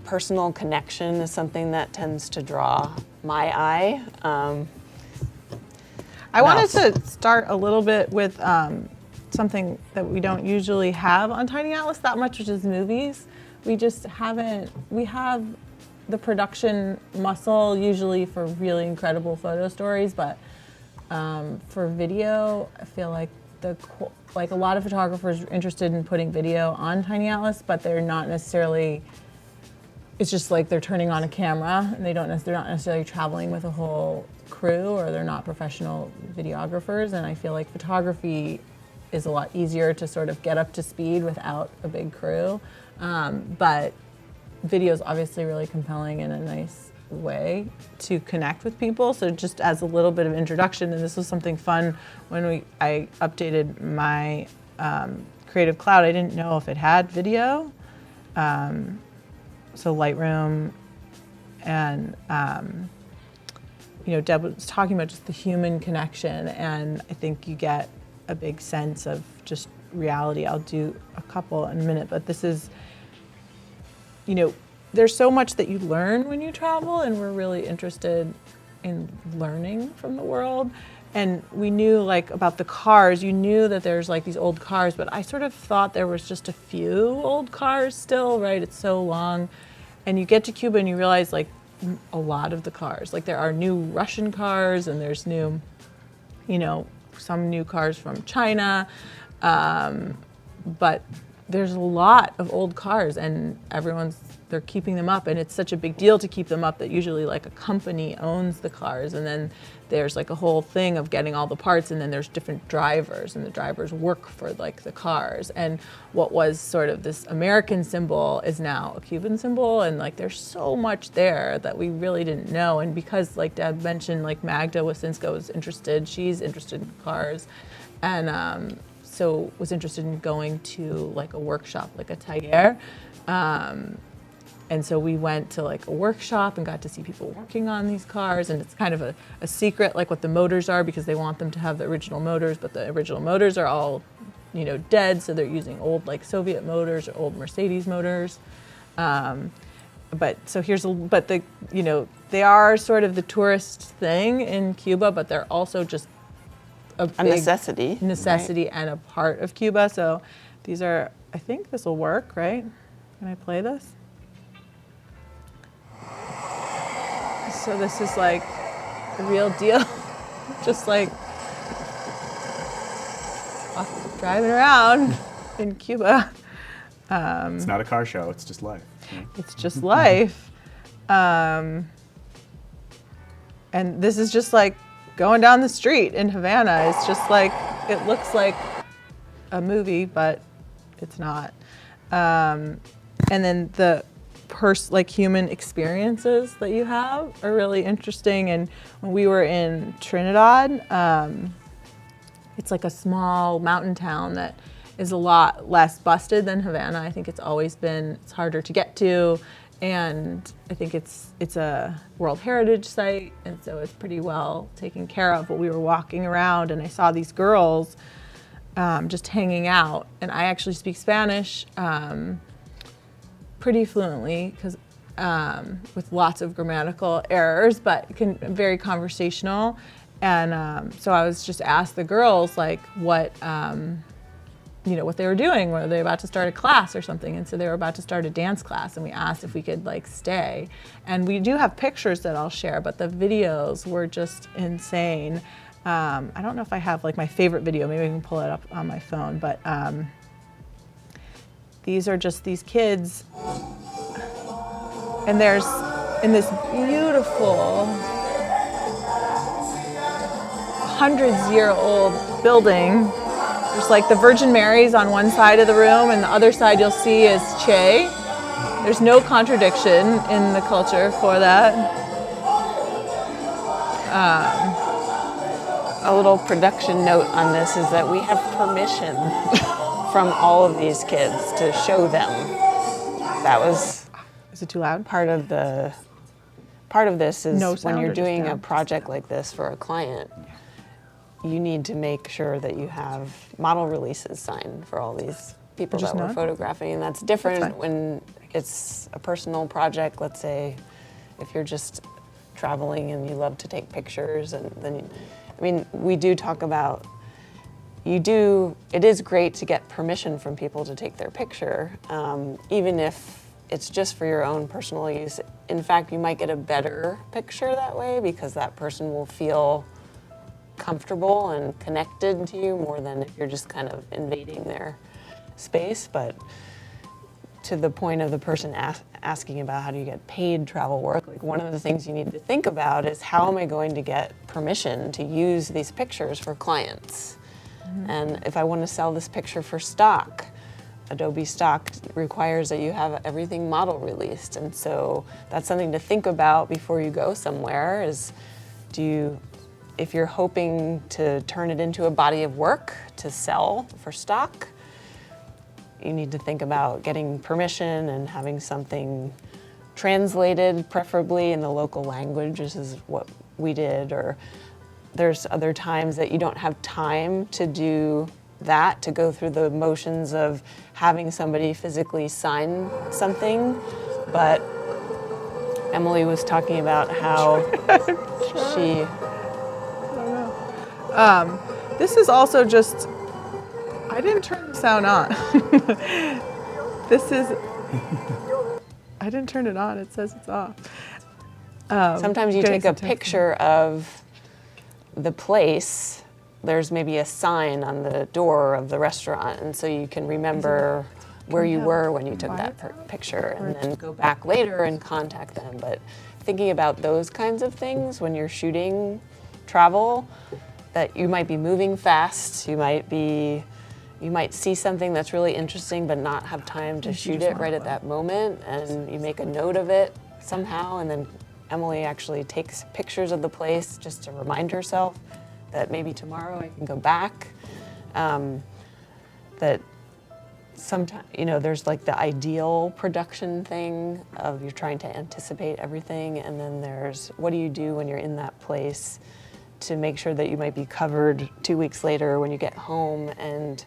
personal connection is something that tends to draw my eye. I wanted to start a little bit with something that we don't usually have on Tiny Atlas that much, which is movies. We just haven't, we have the production muscle usually for really incredible photo stories, but for video, I feel like a lot of photographers are interested in putting video on Tiny Atlas, but they're not necessarily, it's just like they're turning on a camera and they're not necessarily traveling with a whole crew, or they're not professional videographers. And I feel like photography is a lot easier to sort of get up to speed without a big crew. But video is obviously really compelling in a nice way to connect with people. So just as a little bit of introduction, and this was something fun when I updated my Creative Cloud, I didn't know if it had video. So Lightroom, and you know, Deb was talking about just the human connection, and I think you get a big sense of just reality. I'll do a couple in a minute, but this is, you know, there's so much that you learn when you travel, and we're really interested in learning from the world. And we knew, like, about the cars, you knew that there's like these old cars, but I sort of thought there was just a few old cars still, right? It's so long. And you get to Cuba and you realize, like, a lot of the cars, like, there are new Russian cars, and there's new, you know, some new cars from China, but there's a lot of old cars, and they're keeping them up, and it's such a big deal to keep them up that usually, like, a company owns the cars, and then there's like a whole thing of getting all the parts, and then there's different drivers, and the drivers work for, like, the cars. And what was sort of this American symbol is now a Cuban symbol, and, like, there's so much there that we really didn't know. And because, like Deb mentioned, like, Magda Wasinska was interested, she's interested in cars, and so was interested in going to, like, a workshop, like a taller. And so we went to, like, a workshop and got to see people working on these cars, and it's kind of a secret, like, what the motors are, because they want them to have the original motors, but the original motors are all, you know, dead, so they're using old, like, Soviet motors or old Mercedes motors. But you know, they are sort of the tourist thing in Cuba, but they're also just a necessity. Right? And a part of Cuba. So these are, I think this will work, right? Can I play this? So this is, like, the real deal, just, like, driving around in Cuba. It's not a car show, it's just life. Yeah. It's just life. And this is just, like, going down the street in Havana. It's just, like, it looks like a movie, but it's not. And then the like, human experiences that you have are really interesting. And when we were in Trinidad, it's like a small mountain town that is a lot less busted than Havana. I think it's always been, it's harder to get to, and I think it's a World Heritage Site, and so it's pretty well taken care of. But we were walking around and I saw these girls just hanging out, and I actually speak Spanish pretty fluently, because with lots of grammatical errors, but very conversational. And so I was just asked the girls like what what they were doing. Were they about to start a class or something? And so they were about to start a dance class, and we asked if we could like stay. And we do have pictures that I'll share, but the videos were just insane. I don't know if I have like my favorite video. Maybe I can pull it up on my phone. But these are just these kids, and there's in this beautiful 100-year-old building. There's like the Virgin Mary's on one side of the room, and the other side you'll see is Che. There's no contradiction in the culture for that. A little production note on this is that we have permission from all of these kids to show them. That was Is it too loud? part of this is No when sound you're or just doing a down? project like this for a client, you need to make sure that you have model releases signed for all these people Just that we're not? photographing, and that's different That's fine. when it's a personal project. Let's say if you're just traveling and you love to take pictures, and then we do talk about it is great to get permission from people to take their picture, even if it's just for your own personal use. In fact, you might get a better picture that way because that person will feel comfortable and connected to you more than if you're just kind of invading their space. But to the point of the person asking about how do you get paid travel work, like one of the things you need to think about is how am I going to get permission to use these pictures for clients? And if I want to sell this picture for stock, Adobe Stock requires that you have everything model released. And so that's something to think about before you go somewhere is if you're hoping to turn it into a body of work to sell for stock, you need to think about getting permission and having something translated, preferably in the local language. This is what we did. Or there's other times that you don't have time to do that, to go through the motions of having somebody physically sign something. But Emily was talking about how she... This is also just, I didn't turn the sound on. I didn't turn it on, it says it's off. Sometimes you getting take a some text. picture of the place. There's maybe a sign on the door of the restaurant, and so you can remember where you were when you took that picture, and then go back later and contact them. But thinking about those kinds of things when you're shooting travel, that you might be moving fast, you might see something that's really interesting but not have time to shoot it right at that moment, and you make a note of it somehow, and then Emily actually takes pictures of the place just to remind herself that maybe tomorrow I can go back. That sometimes, there's like the ideal production thing of you're trying to anticipate everything, and then there's what do you do when you're in that place to make sure that you might be covered 2 weeks later when you get home and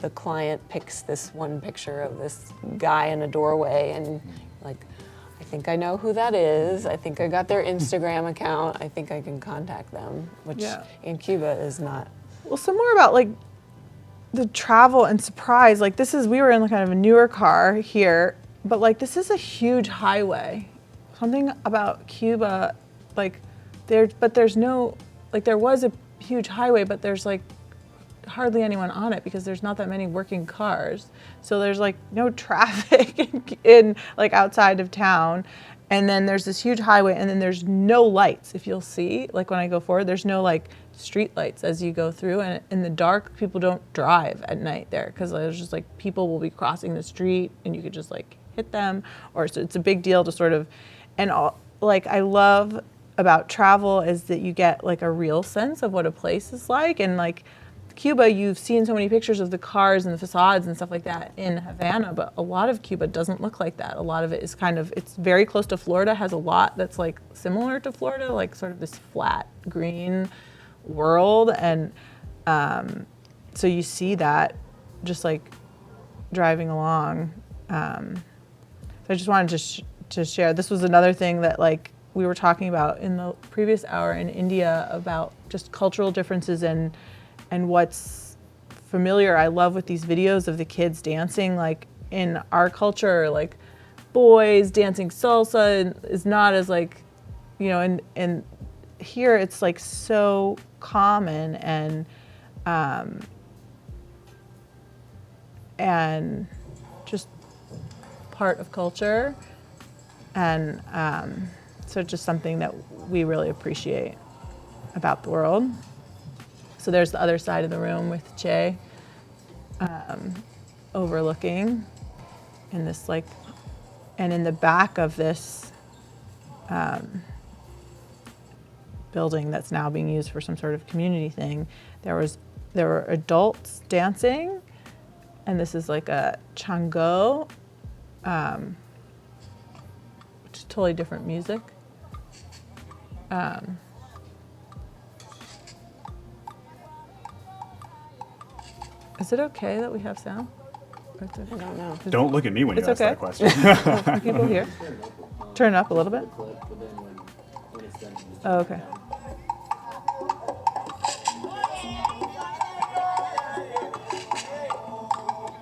the client picks this one picture of this guy in a doorway, and like, I think I know who that is. I think I got their Instagram account. I think I can contact them, which in Cuba is not. Well, some more about like the travel and surprise. Like we were in kind of a newer car here, but like this is a huge highway. Something about Cuba, like there's no, like there was a huge highway, but there's like hardly anyone on it because there's not that many working cars. So there's like no traffic in like outside of town. And then there's this huge highway, and then there's no lights. If you'll see, like when I go forward, there's no like street lights as you go through. And in the dark, people don't drive at night there because there's just like people will be crossing the street and you could just like hit them. Or so it's a big deal to sort of, and all, like I love about travel is that you get like a real sense of what a place is like. And like Cuba, you've seen so many pictures of the cars and the facades and stuff like that in Havana, but a lot of Cuba doesn't look like that. A lot of it is kind of, it's very close to Florida, has a lot that's like similar to Florida, like sort of this flat green world. And so you see that just like driving along. So I just wanted to share, this was another thing that like we were talking about in the previous hour in India about just cultural differences and what's familiar. I love with these videos of the kids dancing, like in our culture, like boys dancing salsa is not as like, you know, and here it's like so common and just part of culture. And so it's just something that we really appreciate about the world. So there's the other side of the room with Che overlooking in this like, and in the back of this building that's now being used for some sort of community thing, there were adults dancing, and this is like a chango, which is totally different music. Is it okay that we have sound? I don't know. Don't look at me when you It's ask okay. that question. Can people hear? Turn it up a little bit. Oh, okay.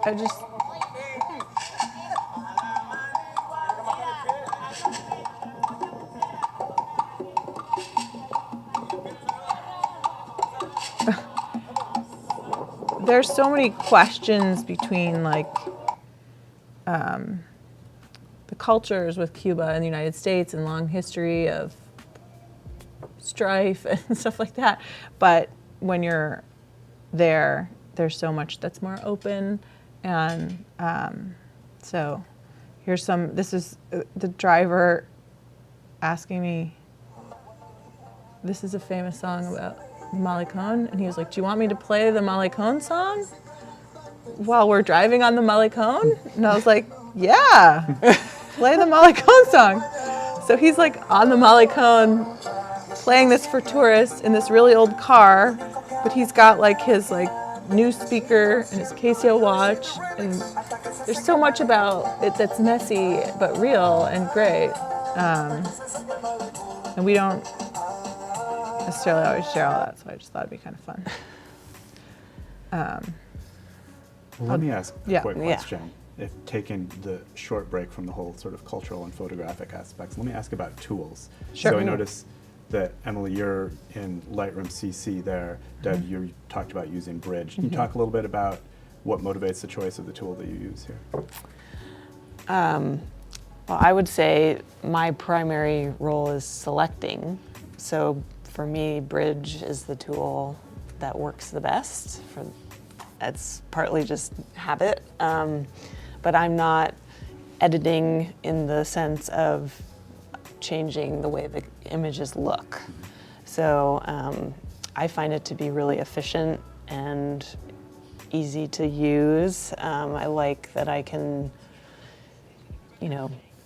I just. There's so many questions between like the cultures with Cuba and the United States and long history of strife and stuff like that. But when you're there, there's so much that's more open. And so here's some, this is the driver asking me, this is a famous song about Malecón, and he was like, do you want me to play the Malecón song while we're driving on the Malecón? And I was like, yeah, play the Malecón song. So he's like on the Malecón playing this for tourists in this really old car, but he's got like his like new speaker and his Casio watch, and there's so much about it that's messy but real and great. And we don't necessarily always share all that, so I just thought it'd be kind of fun. Well, let me ask a Yeah. quick Yeah. question. If taking the short break from the whole sort of cultural and photographic aspects, let me ask about tools. Sure. So I noticed that, Emily, you're in Lightroom CC there. Deb, you talked about using Bridge. Can you talk a little bit about what motivates the choice of the tool that you use here? Well, I would say my primary role is selecting. So for me, Bridge is the tool that works the best. It's partly just habit, but I'm not editing in the sense of changing the way the images look. So I find it to be really efficient and easy to use. I like that I can,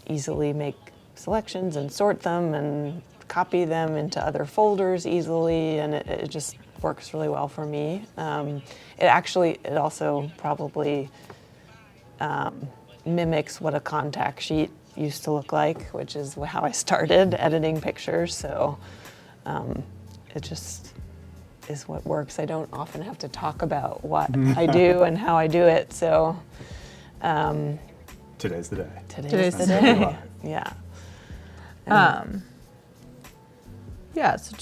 easily make selections and sort them and copy them into other folders easily, and it just works really well for me. It also probably mimics what a contact sheet used to look like, which is how I started editing pictures. So it just is what works. I don't often have to talk about what I do and how I do it. So Today's the day. Today's the That's day. what we are. Yeah. Yeah, so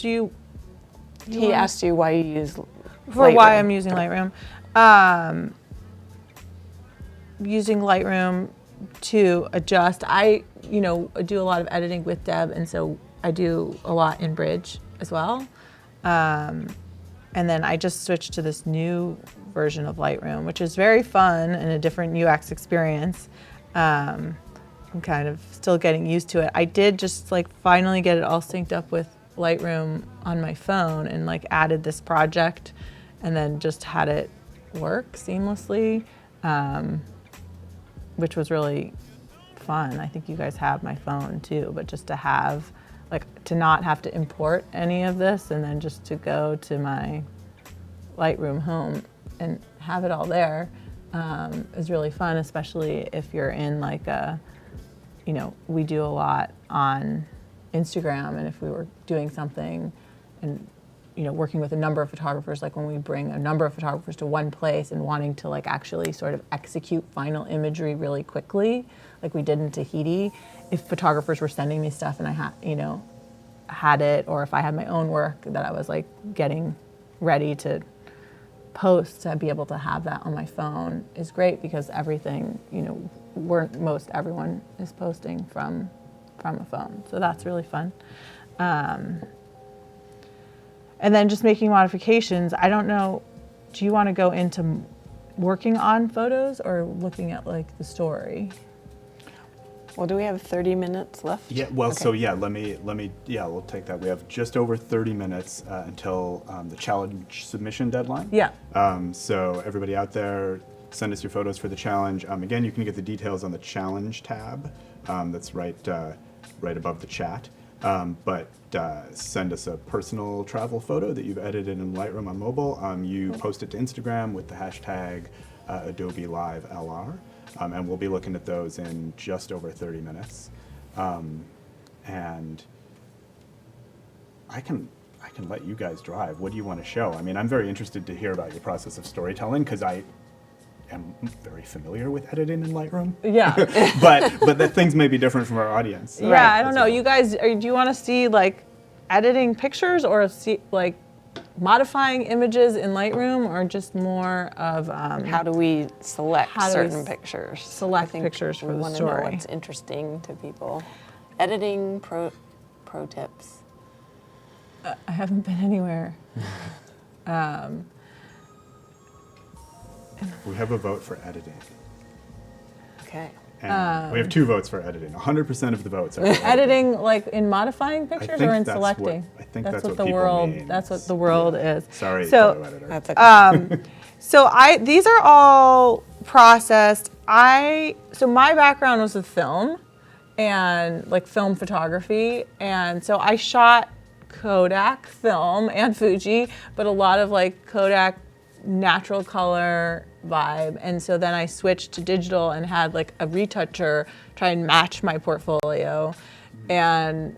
He asked you why you use for Lightroom. why I'm using Lightroom. Using Lightroom to adjust. I do a lot of editing with Deb, and so I do a lot in Bridge as well. And then I just switched to this new version of Lightroom, which is very fun and a different UX experience. I'm kind of still getting used to it. I did just finally get it all synced up with Lightroom on my phone and added this project and then just had it work seamlessly, which was really fun. I think you guys have my phone too, but just to have, to not have to import any of this and then just to go to my Lightroom home and have it all there is really fun, especially if you're in we do a lot on Instagram, and if we were doing something and working with a number of photographers, like when we bring a number of photographers to one place and wanting to like actually sort of execute final imagery really quickly, like we did in Tahiti, if photographers were sending me stuff and I had it, or if I had my own work that I was like getting ready to post, to be able to have that on my phone is great, because everything, most everyone is posting from a phone. So that's really fun. And then just making modifications. I don't know, do you want to go into working on photos or looking at like the story? Well, do we have 30 minutes left? Yeah, well, Okay. so yeah, let me, we'll take that. We have just over 30 minutes until the challenge submission deadline. Yeah. So everybody out there, send us your photos for the challenge. Again, you can get the details on the challenge tab. That's right above the chat. But send us a personal travel photo that you've edited in Lightroom on mobile. You post it to Instagram with the hashtag Adobe Live LR. And we'll be looking at those in just over 30 minutes. And I can let you guys drive. What do you want to show? I mean, I'm very interested to hear about your process of storytelling, because I am very familiar with editing in Lightroom. Yeah. but that things may be different from our audience. Yeah, I don't know. You guys, do you want to see like editing pictures, or see like modifying images in Lightroom, or just more of How do we select How do we certain pictures? select I think pictures for we the want to know story? what's interesting to people. Editing pro tips. I haven't been anywhere. We have a vote for editing. Okay. And we have 2 votes for editing. 100% of the votes are for Editing, like in modifying pictures, think or in that's selecting? what- I think that's what what the people world. mean. That's what the world is. Sorry, So, photo editor. That's okay. So these are all processed. So my background was with film and like film photography. And so I shot Kodak film and Fuji, but a lot of like Kodak natural color vibe. And so then I switched to digital and had like a retoucher try and match my portfolio, and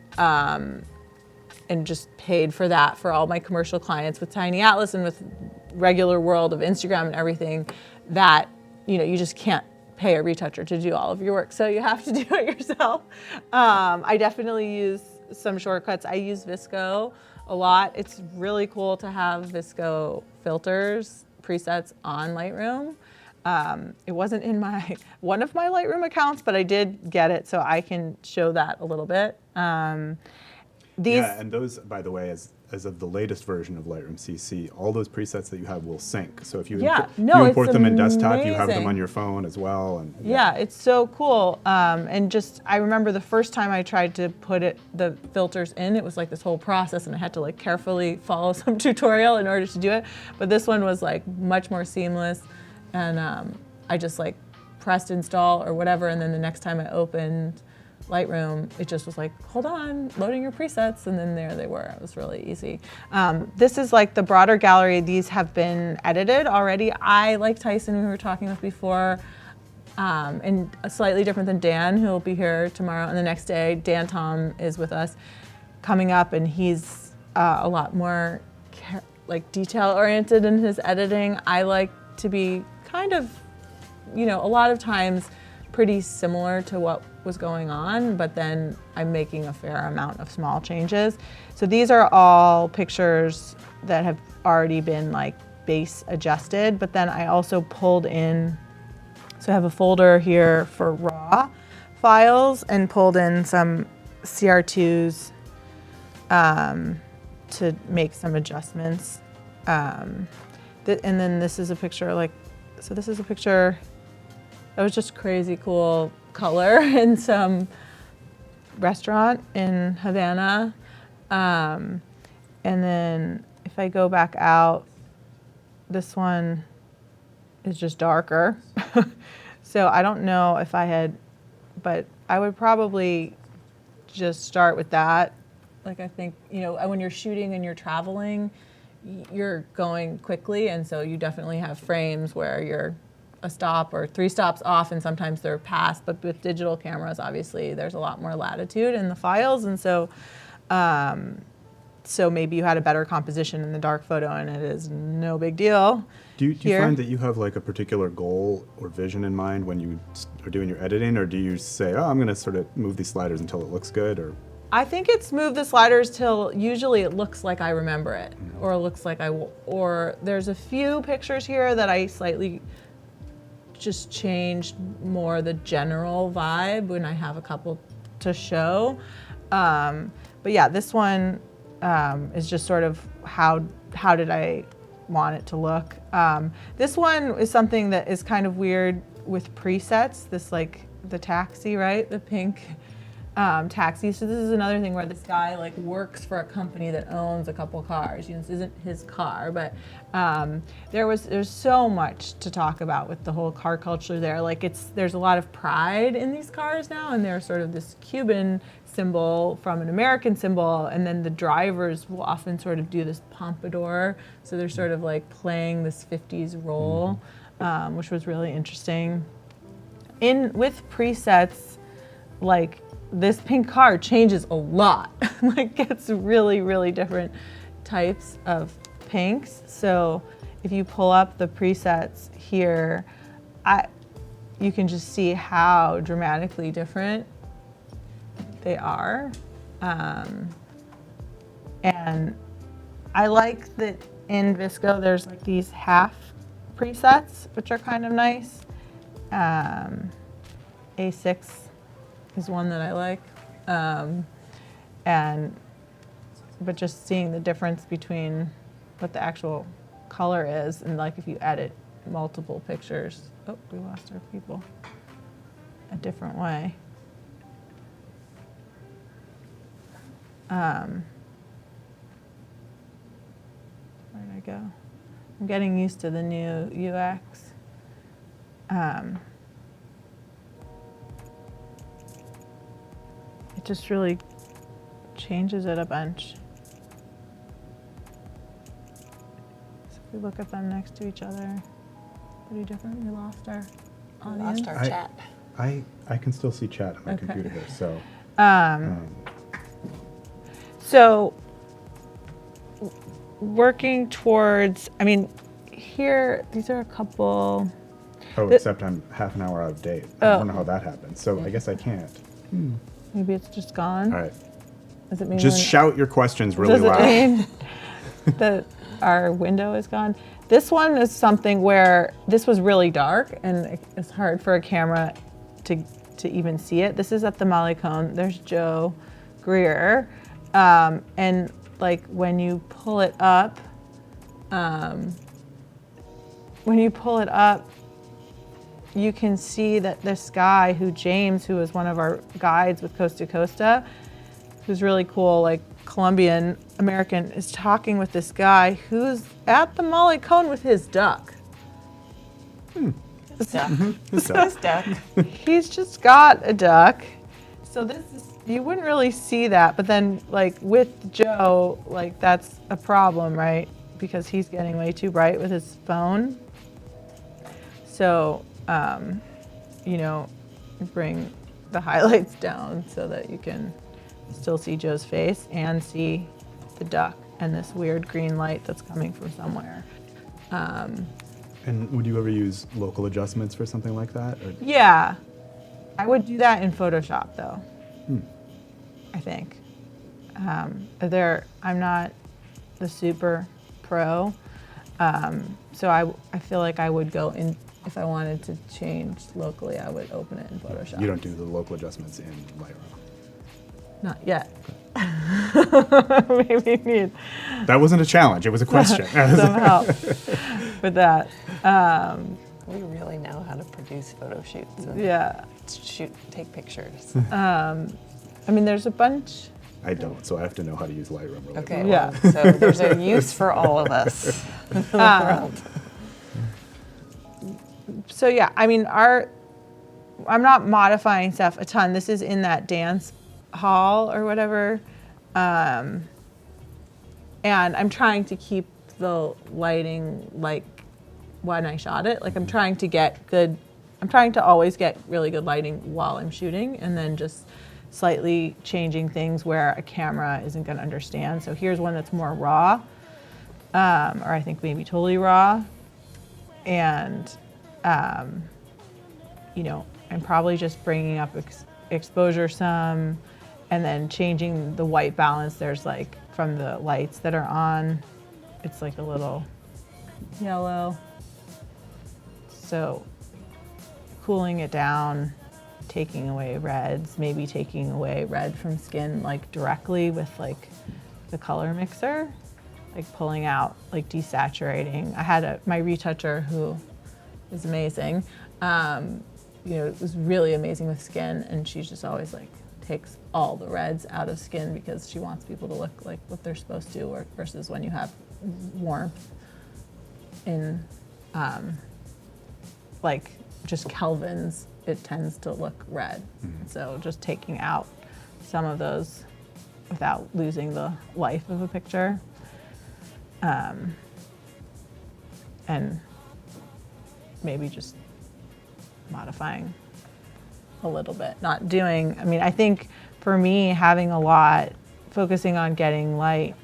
just paid for that for all my commercial clients with Tiny Atlas and with regular world of Instagram and everything, that you just can't pay a retoucher to do all of your work, so you have to do it yourself. I definitely use some shortcuts. I use Visco a lot. It's really cool to have Visco filters, presets on Lightroom. It wasn't in one of my Lightroom accounts, but I did get it, so I can show that a little bit. Yeah, and those, by the way, as of the latest version of Lightroom CC, all those presets that you have will sync. So if you, import them in desktop, you have them amazing. on your phone as well. And Yeah, it's so cool. And just, I remember the first time I tried to put the filters in, it was like this whole process, and I had to like carefully follow some tutorial in order to do it. But this one was like much more seamless, and I just like pressed install or whatever, and then the next time I opened Lightroom, it just was like, hold on, loading your presets, and then there they were. It was really easy. This is like the broader gallery. These have been edited already. I, like Tyson, we were talking with before, and slightly different than Dan, who will be here tomorrow and the next day. Dan Tom is with us coming up, and he's a lot more like detail-oriented in his editing. I like to be kind of, a lot of times pretty similar to what was going on, but then I'm making a fair amount of small changes. So these are all pictures that have already been like base adjusted, but then I also pulled in, so I have a folder here for raw files and pulled in some CR2s to make some adjustments. And then this is a picture this is a picture that was just crazy cool color in some restaurant in Havana. And then if I go back out, this one is just darker. So I don't know if I had, but I would probably just start with that. Like I think, when you're shooting and you're traveling, you're going quickly, and so you definitely have frames where you're a stop or 3 stops off, and sometimes they're past. But with digital cameras, obviously, there's a lot more latitude in the files, and so So maybe you had a better composition in the dark photo, and it is no big deal. Do you here. find that you have like a particular goal or vision in mind when you are doing your editing, or do you say, oh, I'm going to sort of move these sliders until it looks good? Or I think it's move the sliders till usually it looks like I remember it, or it looks like or there's a few pictures here that I slightly just changed more the general vibe when I have a couple to show. But yeah, this one is just sort of how did I want it to look. This one is something that is kind of weird with presets, this like the taxi, right? The pink taxi. So this is another thing where this guy like works for a company that owns a couple cars. You know, this isn't his car, but there's so much to talk about with the whole car culture there. Like there's a lot of pride in these cars now, and they're sort of this Cuban symbol from an American symbol, and then the drivers will often sort of do this pompadour. So they're sort of like playing this 50s role, which was really interesting. With presets, like this pink car changes a lot. Like it's really, really different types of pinks. So if you pull up the presets here, you can just see how dramatically different they are. And I like that in VSCO there's like these half presets, which are kind of nice. A6 is one that I like. But just seeing the difference between what the actual color is, and like if you edit multiple pictures, oh, we lost our people, a different way. Where did I go? I'm getting used to the new UX. It just really changes it a bunch. So if we look at them next to each other, pretty different. We lost our audience. Lost our chat. I can still see chat on my computer here, so. So working towards, I mean, here, these are a couple. Oh, except I'm half an hour out of date. I don't know how that happened, so I guess I can't. Maybe it's just gone. All right. Does it mean Just shout your questions really does it loud. mean that our window is gone? This one is something where this was really dark, and it's hard for a camera to even see it. This is at the Malecón. There's Joe Greer. And like when you pull it up, you can see that this guy James, who was one of our guides with Costa Costa, who's really cool, like Colombian American, is talking with this guy who's at the Malecón with his duck. Duck. He's just got a duck. So this is, you wouldn't really see that, but then like with Joe, like that's a problem, right? Because he's getting way too bright with his phone. So, you know, bring the highlights down so that you can still see Joe's face and see the duck and this weird green light that's coming from somewhere. And would you ever use local adjustments for something like that? Or? Yeah, I would do that in Photoshop though. I think. I'm not the super pro, so I feel like I would go in, if I wanted to change locally, I would open it in Photoshop. You don't do the local adjustments in Lightroom? Not yet. Maybe need That wasn't a challenge, it was a question. some help with that. We really know how to produce photo shoots and Yeah. take pictures. I mean, there's a bunch. I don't, so I have to know how to use Lightroom really Okay, well. Yeah. well, so there's a use for all of us in the world. So yeah, I mean, I'm not modifying stuff a ton. This is in that dance hall or whatever. And I'm trying to keep the lighting like when I shot it. Like I'm trying to always get really good lighting while I'm shooting, and then just slightly changing things where a camera isn't going to understand. So here's one that's more raw, or I think maybe totally raw. And, you know, I'm probably just bringing up exposure some, and then changing the white balance. There's like, from the lights that are on, it's like a little yellow. So cooling it down, taking away reds, maybe taking away red from skin like directly with like the color mixer, like pulling out, like desaturating. I had my retoucher who is amazing. You know, it was really amazing with skin, and she's just always like takes all the reds out of skin because she wants people to look like what they're supposed to, or versus when you have warmth in like just Kelvins, it tends to look red. So just taking out some of those without losing the life of a picture. And maybe just modifying a little bit. Not doing, I mean, I think for me, having a lot, focusing on getting light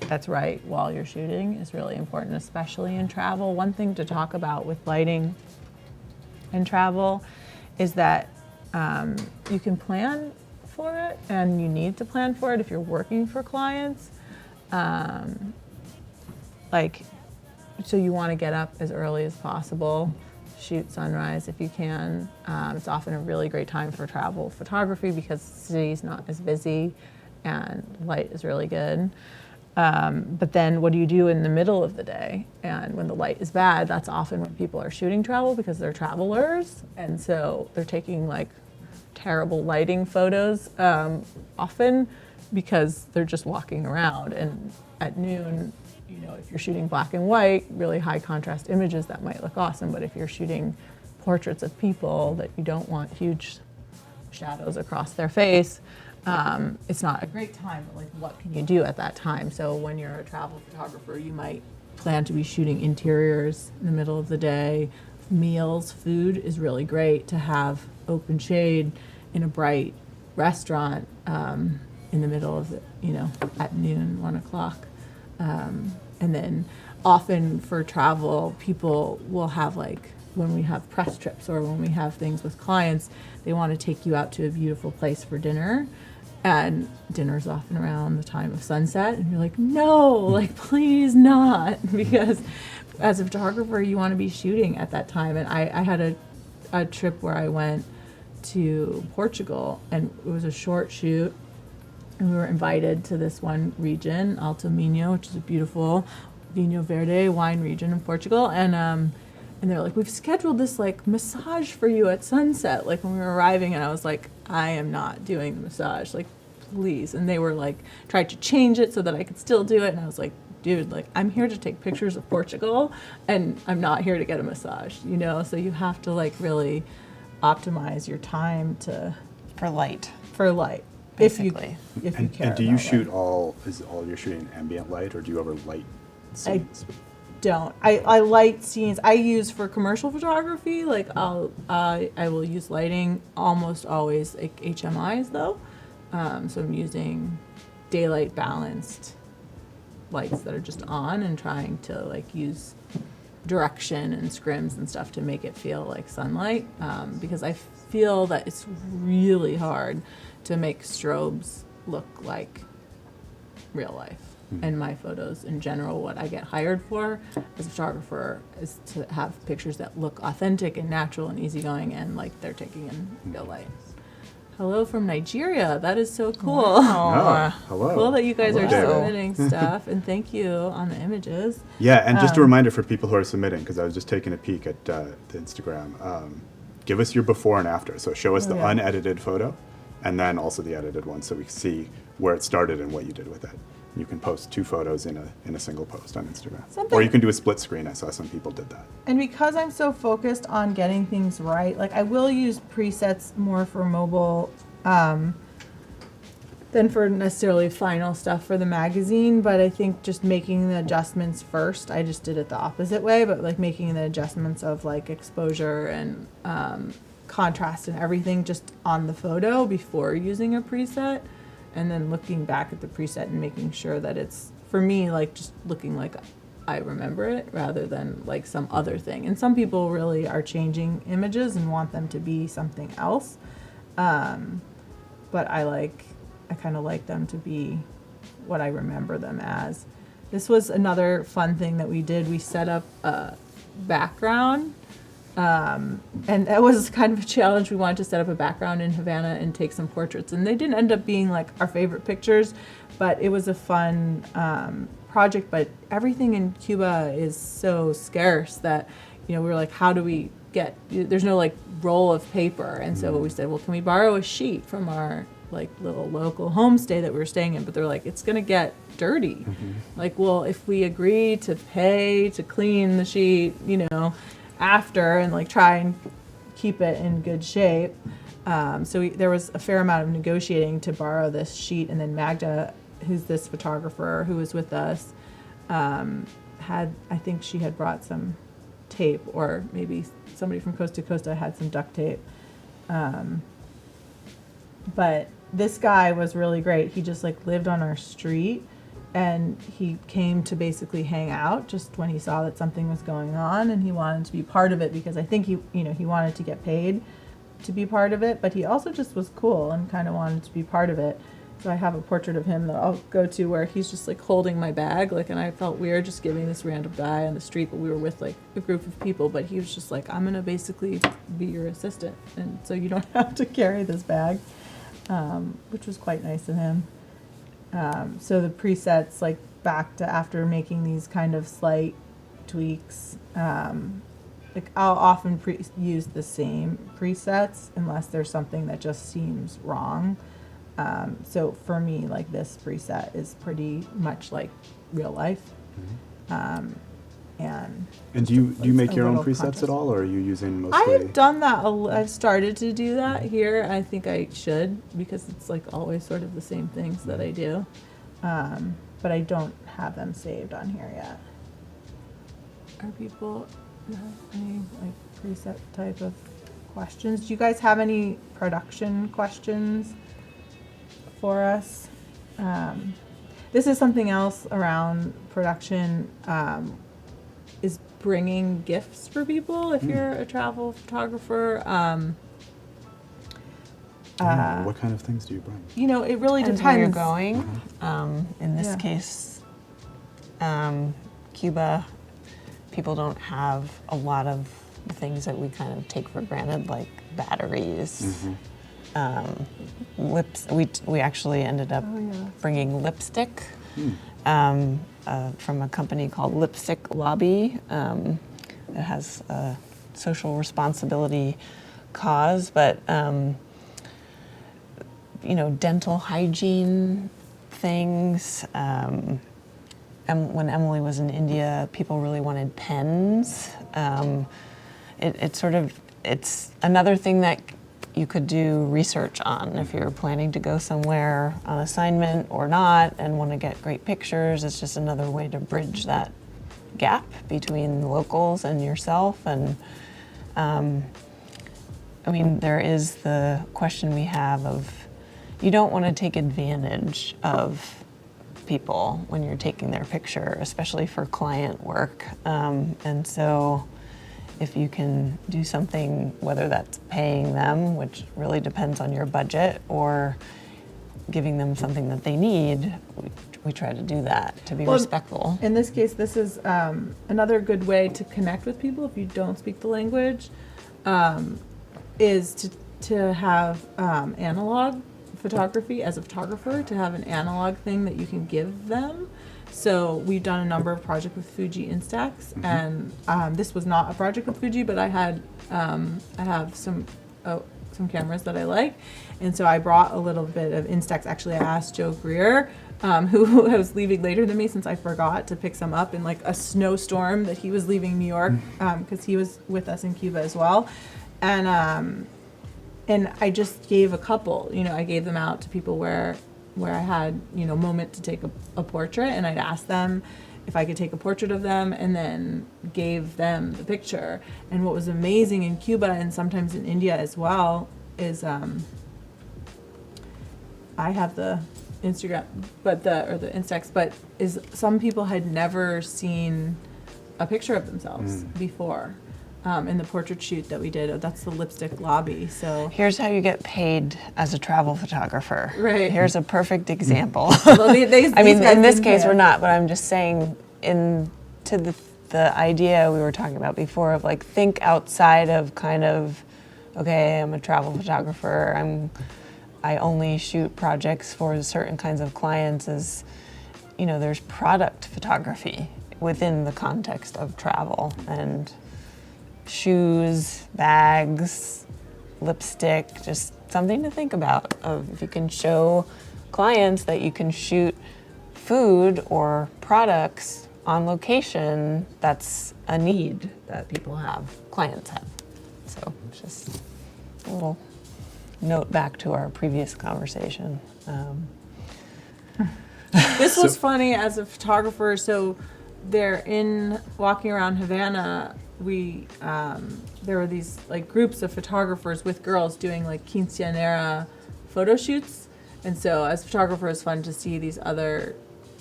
that's right while you're shooting is really important, especially in travel. One thing to talk about with lighting and travel is that you can plan for it, and you need to plan for it if you're working for clients. Like, so you want to get up as early as possible, shoot sunrise if you can. It's often a really great time for travel photography because the city's not as busy and light is really good. But then what do you do in the middle of the day? And when the light is bad, that's often when people are shooting travel because they're travelers. And so they're taking like terrible lighting photos often because they're just walking around. And at noon, you know, if you're shooting black and white, really high contrast images, that might look awesome. But if you're shooting portraits of people that you don't want huge shadows across their face, it's not a great time, but like what can you do at that time? So when you're a travel photographer, you might plan to be shooting interiors in the middle of the day. Meals, food is really great to have open shade in a bright restaurant in the middle of the, you know, at noon, 1 o'clock. And then often for travel, people will have like, when we have press trips or when we have things with clients, they want to take you out to a beautiful place for dinner. And dinner's often around the time of sunset. And you're like, no, like, please not. Because as a photographer, you want to be shooting at that time. And I had a trip where I went to Portugal, and it was a short shoot. And we were invited to this one region, Alto Minho, which is a beautiful Vinho Verde wine region in Portugal. And they're like, we've scheduled this like massage for you at sunset, like when we were arriving. And I was like, I am not doing the massage, like, please. And they were like, tried to change it so that I could still do it. And I was like, dude, like, I'm here to take pictures of Portugal and I'm not here to get a massage, you know? So you have to like really optimize your time For light. Basically. If you care. And do you about shoot light. is all you're shooting ambient light, or do you ever light scenes? Don't. I light scenes. I use for commercial photography, like I will use lighting almost always, like HMIs though. So I'm using daylight balanced lights that are just on and trying to like use direction and scrims and stuff to make it feel like sunlight, because I feel that it's really hard to make strobes look like real life. And my photos in general, what I get hired for as a photographer is to have pictures that look authentic and natural and easygoing and like they're taking in real light. Hello from Nigeria. That is so cool. Oh, hello. Cool that you guys are Hello. submitting stuff, and thank you on the images. Yeah, and just a reminder for people who are submitting, because I was just taking a peek at the Instagram. Give us your before and after. So show us the unedited photo, and then also the edited one, so we can see where it started and what you did with it. You can post 2 photos in a single post on Instagram. Or you can do a split screen. I saw some people did that. And because I'm so focused on getting things right, like I will use presets more for mobile than for necessarily final stuff for the magazine, but I think just making the adjustments first, I just did it the opposite way, but like making the adjustments of like exposure and contrast and everything just on the photo before using a preset, and then looking back at the preset and making sure that it's, for me, like just looking like I remember it rather than like some other thing. And some people really are changing images and want them to be something else. But I kind of like them to be what I remember them as. This was another fun thing that we did. We set up a background, and that was kind of a challenge. We wanted to set up a background in Havana and take some portraits, and they didn't end up being like our favorite pictures, but it was a fun project. But everything in Cuba is so scarce that, we were like, how do we get, there's no like roll of paper. And so we said, well, can we borrow a sheet from our like little local homestay that we were staying in? But they're like, it's gonna get dirty. Like, well, if we agree to pay to clean the sheet, after, and like try and keep it in good shape. There was a fair amount of negotiating to borrow this sheet, and then Magda, who's this photographer who was with us, I think she had brought some tape, or maybe somebody from Costa Costa had some duct tape. But this guy was really great. He just like lived on our street, and he came to basically hang out just when he saw that something was going on, and he wanted to be part of it because I think he wanted to get paid to be part of it, but he also just was cool and kind of wanted to be part of it. So I have a portrait of him that I'll go to where he's just like holding my bag, like, and I felt weird just giving this random guy on the street, but we were with like a group of people, but he was just like, I'm gonna basically be your assistant, and so you don't have to carry this bag, which was quite nice of him. So the presets, like back to after making these kind of slight tweaks, like I'll often use the same presets unless there's something that just seems wrong. So for me, like this preset is pretty much like real life. And do you make your own little presets contrast. at all, or are you using mostly? I've done that. I've started to do that here. I think I should, because it's like always sort of the same things that I do. But I don't have them saved on here yet. Are people have any like preset type of questions? Do you guys have any production questions for us? This is something else around production, is bringing gifts for people if you're a travel photographer. What kind of things do you bring? It really Depends depends. where you're going. In this Yeah. case, Cuba, people don't have a lot of the things that we kind of take for granted, like batteries. Lips. We actually ended up bringing lipstick from a company called Lipstick Lobby. It has a social responsibility cause, but dental hygiene things. And when Emily was in India, people really wanted pens. It's another thing that you could do research on if you're planning to go somewhere on assignment or not and want to get great pictures. It's just another way to bridge that gap between the locals and yourself. And there is the question we have of, you don't want to take advantage of people when you're taking their picture, especially for client work. And so if you can do something, whether that's paying them, which really depends on your budget, or giving them something that they need, we try to do that to be respectful. In this case, this is another good way to connect with people if you don't speak the language, is to have analog photography as a photographer, to have an analog thing that you can give them. So we've done a number of projects with Fuji Instax, and this was not a project with Fuji, but I have some cameras that I like, and so I brought a little bit of Instax. Actually, I asked Joe Greer, who was leaving later than me, since I forgot to pick some up in like a snowstorm that he was leaving New York, because he was with us in Cuba as well, and I just gave a couple. I gave them out to people where I had, moment to take a portrait, and I'd ask them, if I could take a portrait of them, and then gave them the picture. And what was amazing in Cuba and sometimes in India as well is I have the Instagram, but the Instax, but is some people had never seen a picture of themselves before. In the portrait shoot that we did, that's the lipstick lobby. So Here's how you get paid as a travel photographer. Right. Here's a perfect example. well, I mean, in this case, we're not. not, but I'm just saying, to the idea we were talking about before of like think outside of kind of, okay, I'm a travel photographer. I only shoot projects for certain kinds of clients. Is, you know, there's product photography within the context of travel, and shoes, bags, lipstick, just something to think about. Of if you can show clients that you can shoot food or products on location, that's a need that people have, clients have. So it's just a little note back to our previous conversation. This was funny as a photographer. So they're walking around Havana. There were these like groups of photographers with girls doing like quinceañera photo shoots, and so as a photographer, it's fun to see these other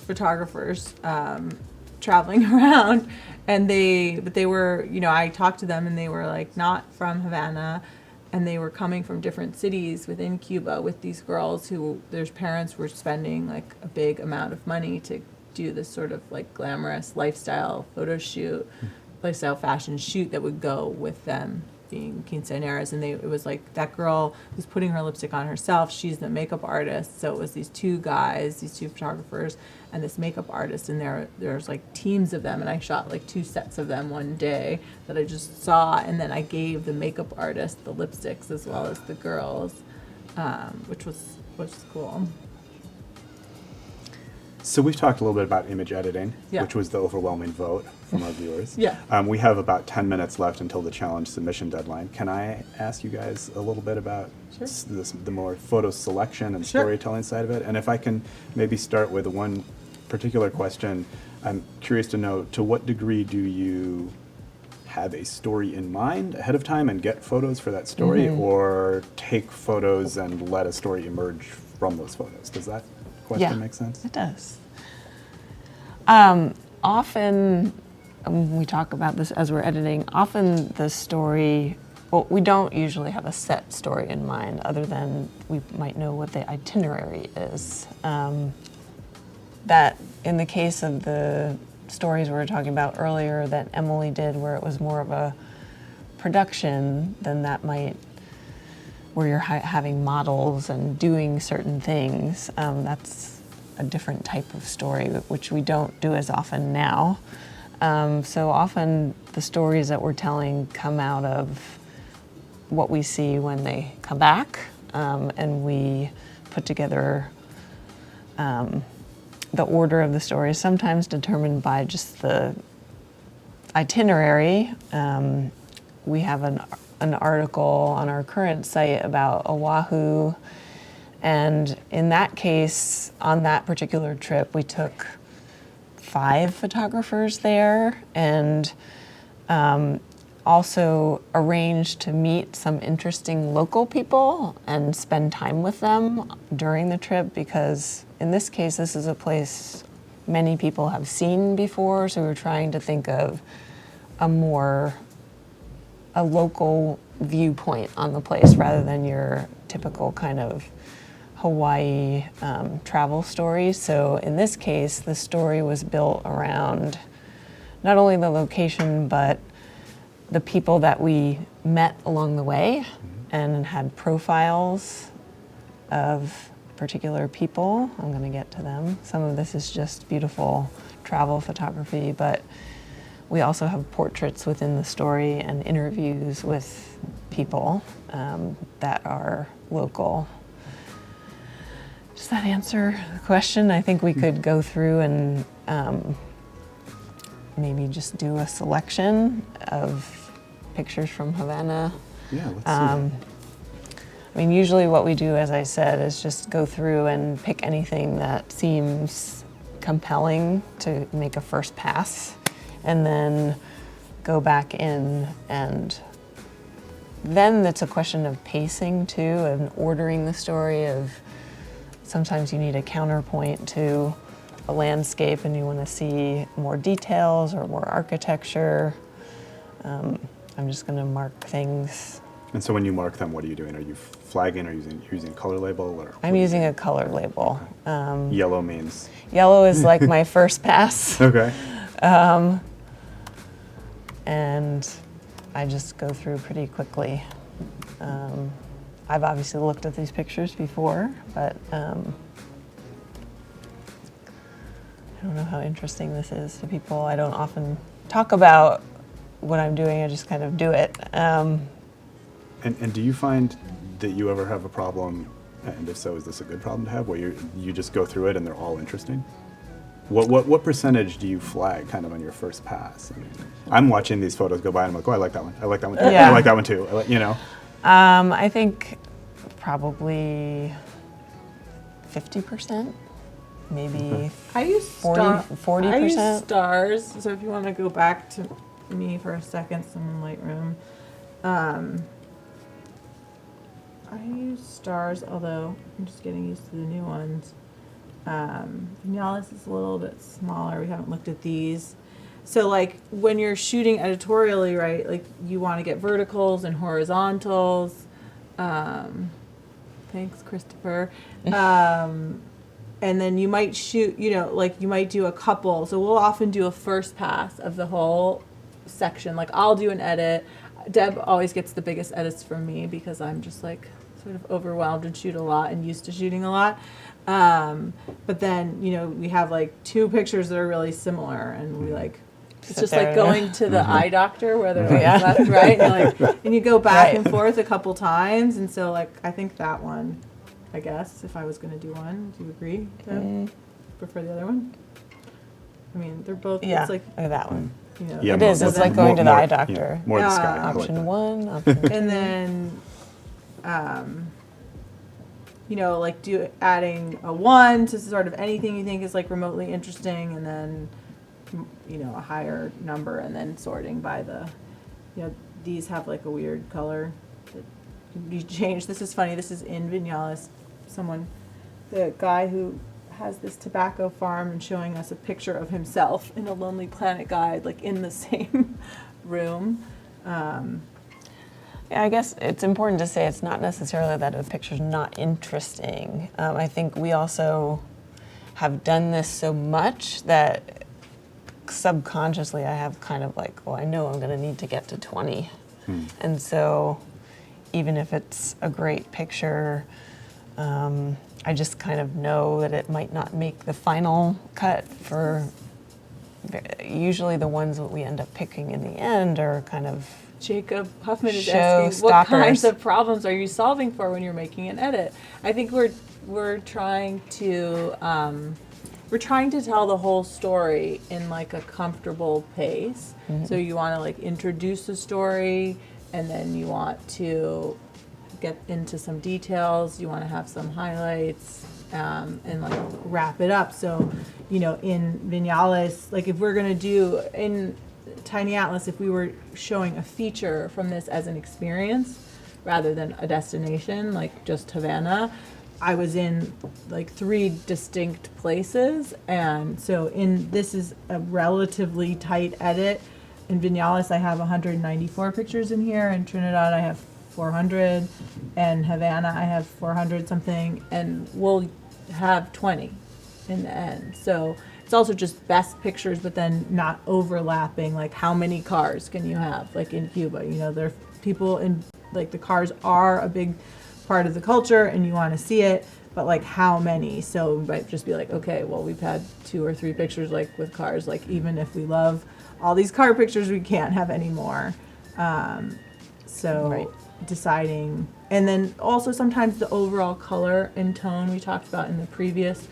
photographers traveling around, and they were, you know, I talked to them and they were like not from Havana, and they were coming from different cities within Cuba with these girls who their parents were spending like a big amount of money to do this sort of like glamorous lifestyle photo shoot, lifestyle fashion shoot that would go with them being quinceañeras. And it was like that girl was putting her lipstick on herself. She's the makeup artist. So it was these two guys, these two photographers, and this makeup artist. And there's like teams of them. And I shot like 2 sets of them one day that I just saw. And then I gave the makeup artist the lipsticks as well as the girls, which was cool. So we've talked a little bit about image editing, Yeah. which was the overwhelming vote from our viewers. Yeah. We have about 10 minutes left until the challenge submission deadline. Can I ask you guys a little bit about Sure. the more photo selection and Sure. storytelling side of it? And if I can maybe start with one particular question, I'm curious to know, to what degree do you have a story in mind ahead of time and get photos for that story, or take photos and let a story emerge from those photos? Does that question make sense? It does. Often, we talk about this as we're editing, often the story, well, we don't usually have a set story in mind other than we might know what the itinerary is. That in the case of the stories we were talking about earlier that Emily did, where it was more of a production, then that might, where you're having models and doing certain things, that's a different type of story, which we don't do as often now. So often the stories that we're telling come out of what we see when they come back, and we put together the order of the story is sometimes determined by just the itinerary. We have an article on our current site about Oahu, and in that case, on that particular trip, we took 5 photographers there, and also arranged to meet some interesting local people and spend time with them during the trip, because in this case, this is a place many people have seen before, so we were trying to think of a local viewpoint on the place rather than your typical kind of Hawaii travel story. So in this case, the story was built around not only the location, but the people that we met along the way, and had profiles of particular people. I'm going to get to them. Some of this is just beautiful travel photography, but we also have portraits within the story and interviews with people that are local. Does that answer the question? I think we could go through and maybe just do a selection of pictures from Havana. Yeah, let's see that. I mean, usually what we do, as I said, is just go through and pick anything that seems compelling to make a first pass, and then go back in, and then it's a question of pacing too, and ordering the story. Of sometimes you need a counterpoint to a landscape and you want to see more details or more architecture. I'm just going to mark things. And so when you mark them, what are you doing? Are you flagging, or using color label, or? I'm using a color label. Yellow means? Yellow is like my first pass. Okay. And I just go through pretty quickly. I've obviously looked at these pictures before, but I don't know how interesting this is to people. I don't often talk about what I'm doing, I just kind of do it. And do you find that you ever have a problem, and if so, is this a good problem to have, where you just go through it and they're all interesting? What percentage do you flag kind of on your first pass? I mean, I'm watching these photos go by and I'm like, oh, I like that one. I like that one too. Yeah. I like that one too. I think probably 50%, maybe I use 40%. I use stars. So if you want to go back to me for a second, some in Lightroom. I use stars, although I'm just getting used to the new ones. Vinyalis is a little bit smaller. We haven't looked at these. So like when you're shooting editorially, right, like you want to get verticals and horizontals. Thanks, Christopher. And then you might shoot, like you might do a couple. So we'll often do a first pass of the whole section. Like I'll do an edit. Deb always gets the biggest edits from me because I'm just like sort of overwhelmed and shoot a lot and used to shooting a lot. But then, we have like two pictures that are really similar, and we like, it's just like going to the eye doctor where they're like left, right, and you go back and forth a couple times. And so like, I think that one, I guess, if I was going to do one, do you agree, Deb? Prefer the other one? I mean, they're both, it's like, that one. Yeah, it is. It's like going to the eye doctor. More the sky. Option like one, option two. And then, like adding a 1 to sort of anything you think is like remotely interesting, and then, a higher number, and then sorting by the, these have like a weird color that you change. This is funny. This is in Vinyalis. The guy who has this tobacco farm and showing us a picture of himself in a Lonely Planet guide, like in the same room. Yeah, I guess it's important to say it's not necessarily that a picture's not interesting. I think we also have done this so much that subconsciously I have kind of like, well, I know I'm going to need to get to 20. And so even if it's a great picture, I just kind of know that it might not make the final cut for, usually the ones that we end up picking in the end are kind of Jacob Huffman is asking, what kinds of problems are you solving for when you're making an edit? I think we're trying to tell the whole story in like a comfortable pace. So you want to like introduce the story, and then you want to get into some details. You want to have some highlights, and like wrap it up. So, in Vinyalis, like if we're gonna do in Tiny Atlas, if we were showing a feature from this as an experience rather than a destination, like just Havana, I was in like 3 distinct places. And so this is a relatively tight edit. In Vinyalis, I have 194 pictures in here. In Trinidad, I have 400. And Havana, I have 400 something. And we'll have 20 in the end. So it's also just best pictures, but then not overlapping. Like how many cars can you have? Like in Cuba, there are people in, like the cars are a big part of the culture and you want to see it, but like how many? So we might just be like, okay, well, we've had 2 or 3 pictures like with cars, like even if we love all these car pictures, we can't have any more. Deciding, and then also sometimes the overall color and tone we talked about in the previous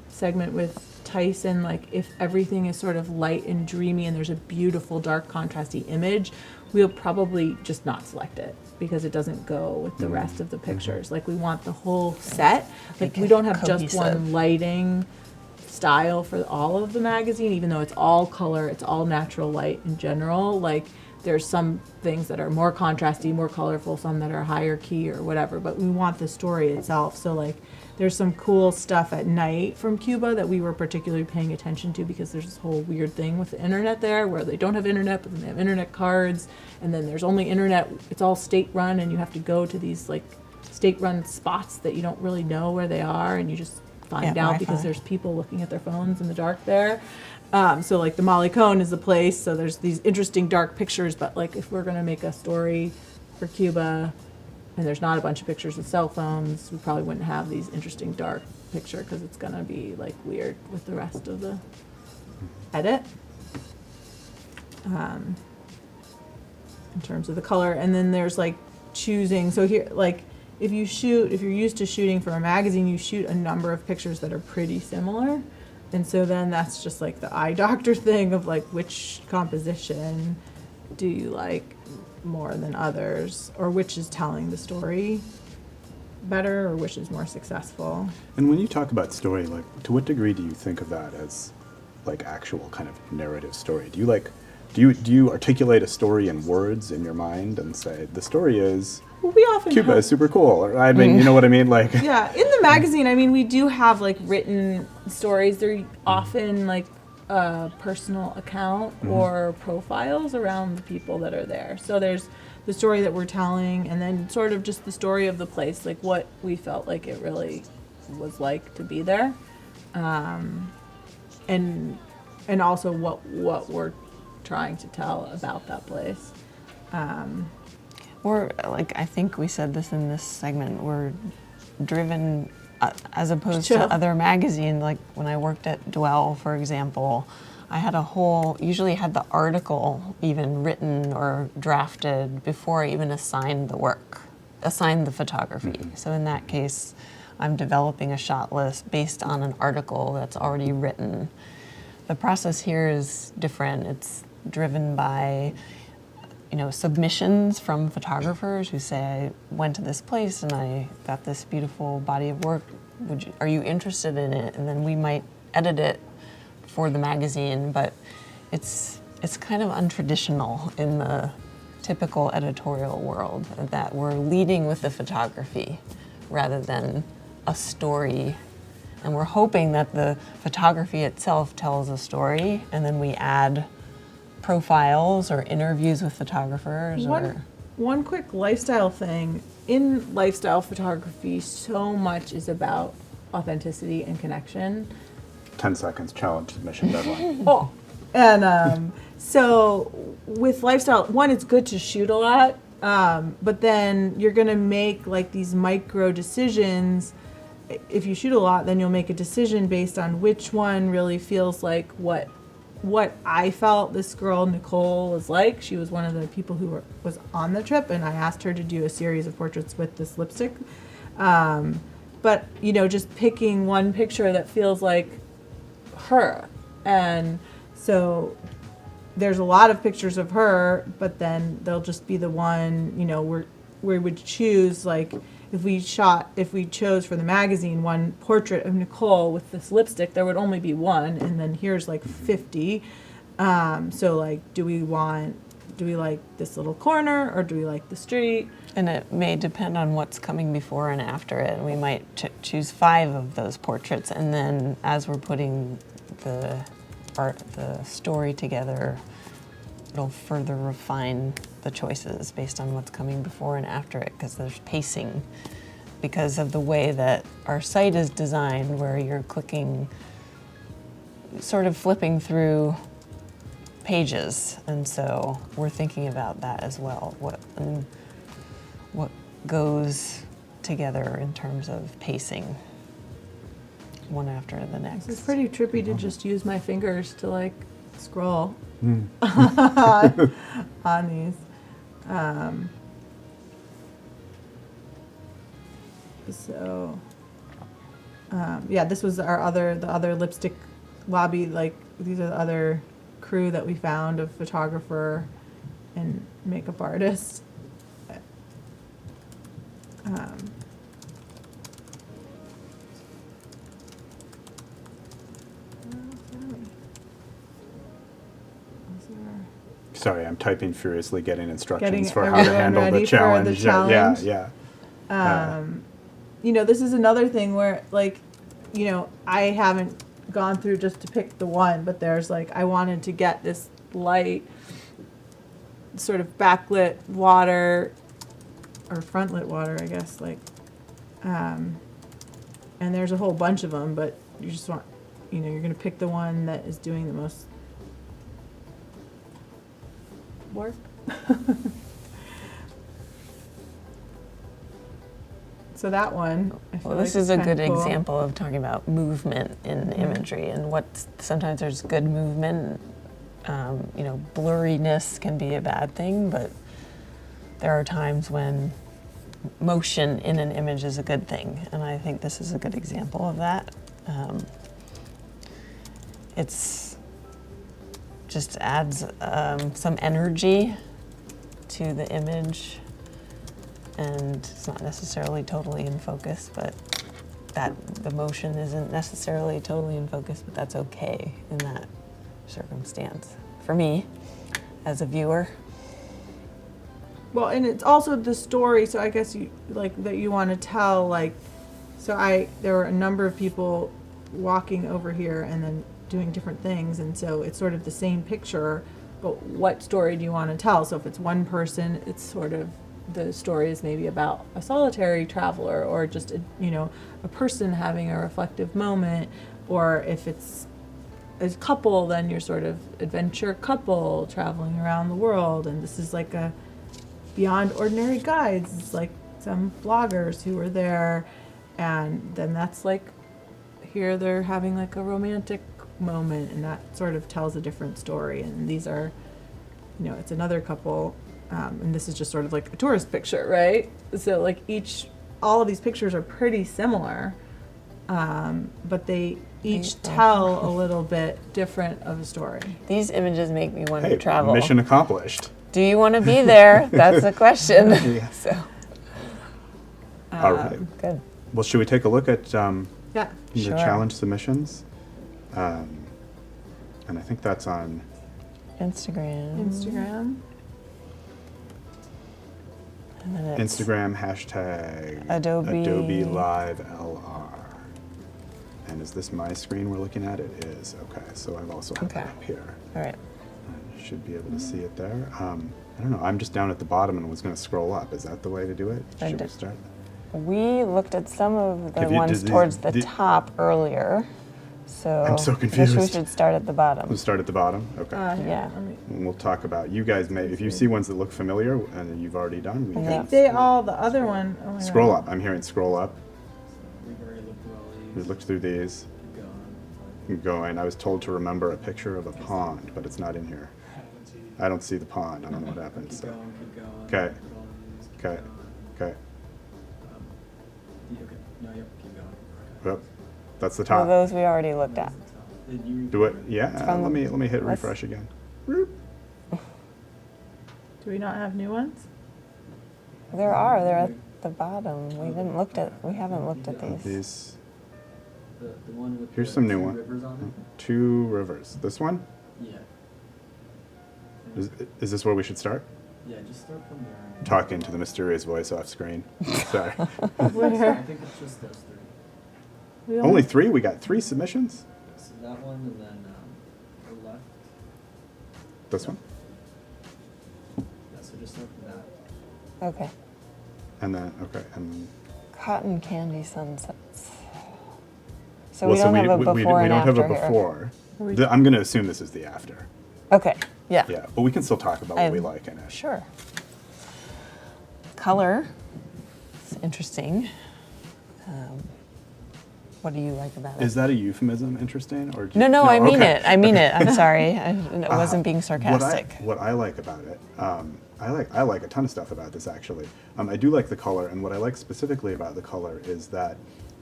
segment with Tyson, like if everything is sort of light and dreamy and there's a beautiful dark contrasty image, we'll probably just not select it because it doesn't go with the rest of the pictures. Like we want the whole set. Like we don't have just one lighting style for all of the magazine, even though it's all color, it's all natural light in general. Like there's some things that are more contrasty, more colorful, some that are higher key or whatever, but we want the story itself. So like there's some cool stuff at night from Cuba that we were particularly paying attention to because there's this whole weird thing with the internet there where they don't have internet, but then they have internet cards, and then there's only internet, it's all state run, and you have to go to these like state run spots that you don't really know where they are, and you just find out Wi-Fi. because there's people looking at their phones in the dark there. So like the Molly Cone is the place, so there's these interesting dark pictures, but like if we're gonna make a story for Cuba and there's not a bunch of pictures of cell phones, we probably wouldn't have these interesting dark picture because it's gonna be like weird with the rest of the edit. In terms of the color, and then there's like choosing, so here like if you're used to shooting for a magazine, you shoot a number of pictures that are pretty similar. And so then that's just like the eye doctor thing of like which composition do you like more than others, or which is telling the story better, or which is more successful. And when you talk about story, like to what degree do you think of that as like actual kind of narrative story? Do you articulate a story in words in your mind and say the story is Well, we often Cuba have, is super cool? Or, I mean, you know what I mean? Like yeah, in the magazine, I mean, we do have like written stories. They're often like a personal account or profiles around the people that are there. So there's the story that we're telling, and then sort of just the story of the place, like what we felt like it really was like to be there, and also what we're trying to tell about that place. We're like, I think we said this in this segment, we're driven, as opposed Sure. to other magazines, like when I worked at Dwell, for example, I had usually had the article even written or drafted before I even assigned the photography. So in that case, I'm developing a shot list based on an article that's already written. The process here is different. It's driven by submissions from photographers who say, I went to this place and I got this beautiful body of work. Are you interested in it? And then we might edit it for the magazine, but it's kind of untraditional in the typical editorial world that we're leading with the photography rather than a story. And we're hoping that the photography itself tells a story, and then we add profiles or interviews with photographers. One quick lifestyle thing. In lifestyle photography, so much is about authenticity and connection. 10 seconds challenge submission deadline. Oh, and so with lifestyle, one, it's good to shoot a lot, but then you're gonna make like these micro decisions. If you shoot a lot, then you'll make a decision based on which one really feels like what I felt this girl, Nicole, was like. She was one of the people who was on the trip, and I asked her to do a series of portraits with this lipstick. But, just picking one picture that feels like her. And so there's a lot of pictures of her, but then there'll just be the one, where we would choose, like, if we chose for the magazine one portrait of Nicole with this lipstick, there would only be one, and then here's like 50. So like, do we like this little corner, or do we like the street? And it may depend on what's coming before and after it. We might choose 5 of those portraits, and then as we're putting the story together, it'll further refine the choices based on what's coming before and after it, because there's pacing because of the way that our site is designed, where you're clicking, sort of flipping through pages, and so we're thinking about that as well. What goes together in terms of pacing, one after the next. It's pretty trippy to just use my fingers to like scroll on these. This was the other lipstick lobby. Like, these are the other crew that we found of photographer and makeup artist. Sorry, I'm typing furiously, getting instructions Getting for how to everyone handle ready the for the challenge. challenge. Yeah. You know, this is another thing where, like, you know, I haven't gone through just to pick the one, but there's like, I wanted to get this light, sort of backlit water, or frontlit water, I guess, like, and there's a whole bunch of them, but you just want, you know, you're going to pick the one that is doing the most work. So that one, I feel Well, like this is a kinda good cool. example of talking about movement in imagery, and what sometimes there's good movement. You know, blurriness can be a bad thing, but there are times when motion in an image is a good thing, and I think this is a good example of that. It's just adds some energy to the image, and it's not necessarily totally in focus, but that the motion isn't necessarily totally in focus, but that's okay in that circumstance for me as a viewer. Well, and it's also the story, so I guess you like that you want to tell, like, so there were a number of people walking over here and then doing different things, and so it's sort of the same picture, but what story do you want to tell? So if it's one person, it's sort of, the story is maybe about a solitary traveler, or just a person having a reflective moment, or if it's a couple, then you're sort of adventure couple traveling around the world, and this is like a beyond ordinary guides. It's like some bloggers who were there, and then that's like, here they're having like a romantic moment, and that sort of tells a different story. And these are, it's another couple, and this is just sort of like a tourist picture, right? So like all of these pictures are pretty similar, but they each tell a little bit different of a story. These images make me want to travel. Mission accomplished. Do you want to be there? That's the question. Yeah. So, All right. good. Well, should we take a look at the Sure. challenge submissions? And I think that's on Instagram. And then it's Instagram, hashtag Adobe Live LR. And is this my screen we're looking at? It is. Okay, so I've also had that up here. All right. You should be able to see it there. I don't know, I'm just down at the bottom and was going to scroll up. Is that the way to do it? Should we start? We looked at some of the Have you- ones did towards the these- top earlier. So I'm so I guess we confused. should start at the bottom. We'll start at the bottom? Okay. Yeah. And we'll talk about, you guys may, if you see ones that look familiar and you've already done, we Yeah. can The other one, oh my God. scroll up. I'm hearing scroll up. We've already looked through all these. We looked through these. Keep going. Keep going. I was told to remember a picture of a pond, but it's not in here. I don't see the pond. I don't know what happened. Keep So. going, keep going. Okay. Look at all these, keep Okay. going. Okay. Okay. No, yep, keep going. Yep. That's the Well, top. those we already looked at. Did you Do it. Yeah. from- Let me hit let's- refresh again. Do we not have new ones? They're at the bottom. We haven't looked at these. These the one with Here's the some new two one. rivers on two rivers. This one. it? Yeah. Is this where we should start? Yeah, just start from there. Talking to the mysterious voice off screen. Sorry. I think it's just those three. We Only three? We got three submissions? So that one, and then the left. This one? Yeah, so just start from that. Okay. And then, okay. And Cotton candy sunsets. So well, we don't have a before we and don't have after a here. before. We- I'm going to assume this is the after. Okay. Yeah. Yeah, but we can still talk about what we like in it. Sure. Color. It's interesting. What do you like about it? Is that a euphemism, interesting? Or No, I mean okay. it. I mean it. I'm sorry. I wasn't being What sarcastic. I like about it, I like a ton of stuff about this actually. I do like the color, and what I like specifically about the color is that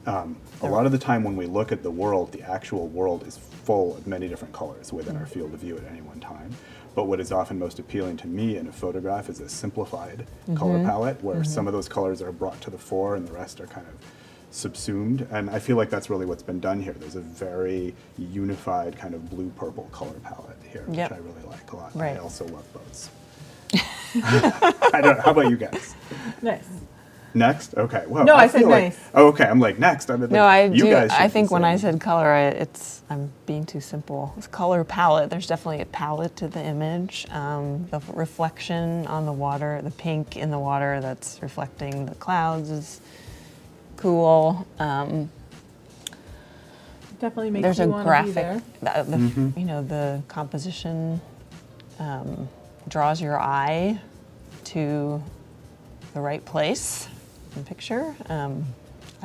a lot of the time when we look at the world, the actual world is full of many different colors within our field of view at any one time. But what is often most appealing to me in a photograph is a simplified color palette where some of those colors are brought to the fore and the rest are kind of subsumed, and I feel like that's really what's been done here. There's a very unified kind of blue-purple color palette here, which Yep. I really like a lot. Right. I also love boats. I don't know. How about you guys? Nice. Next? Okay. Well, No, I said feel like, nice. oh, okay. I'm like, next. I'm No, I you do. guys I should think when I say- said color, I'm being too simple. It's color palette. There's definitely a palette to the image. The reflection on the water, the pink in the water that's reflecting the clouds is cool. Definitely makes There's a you want to be there. graphic. The composition draws your eye to the right place in picture. I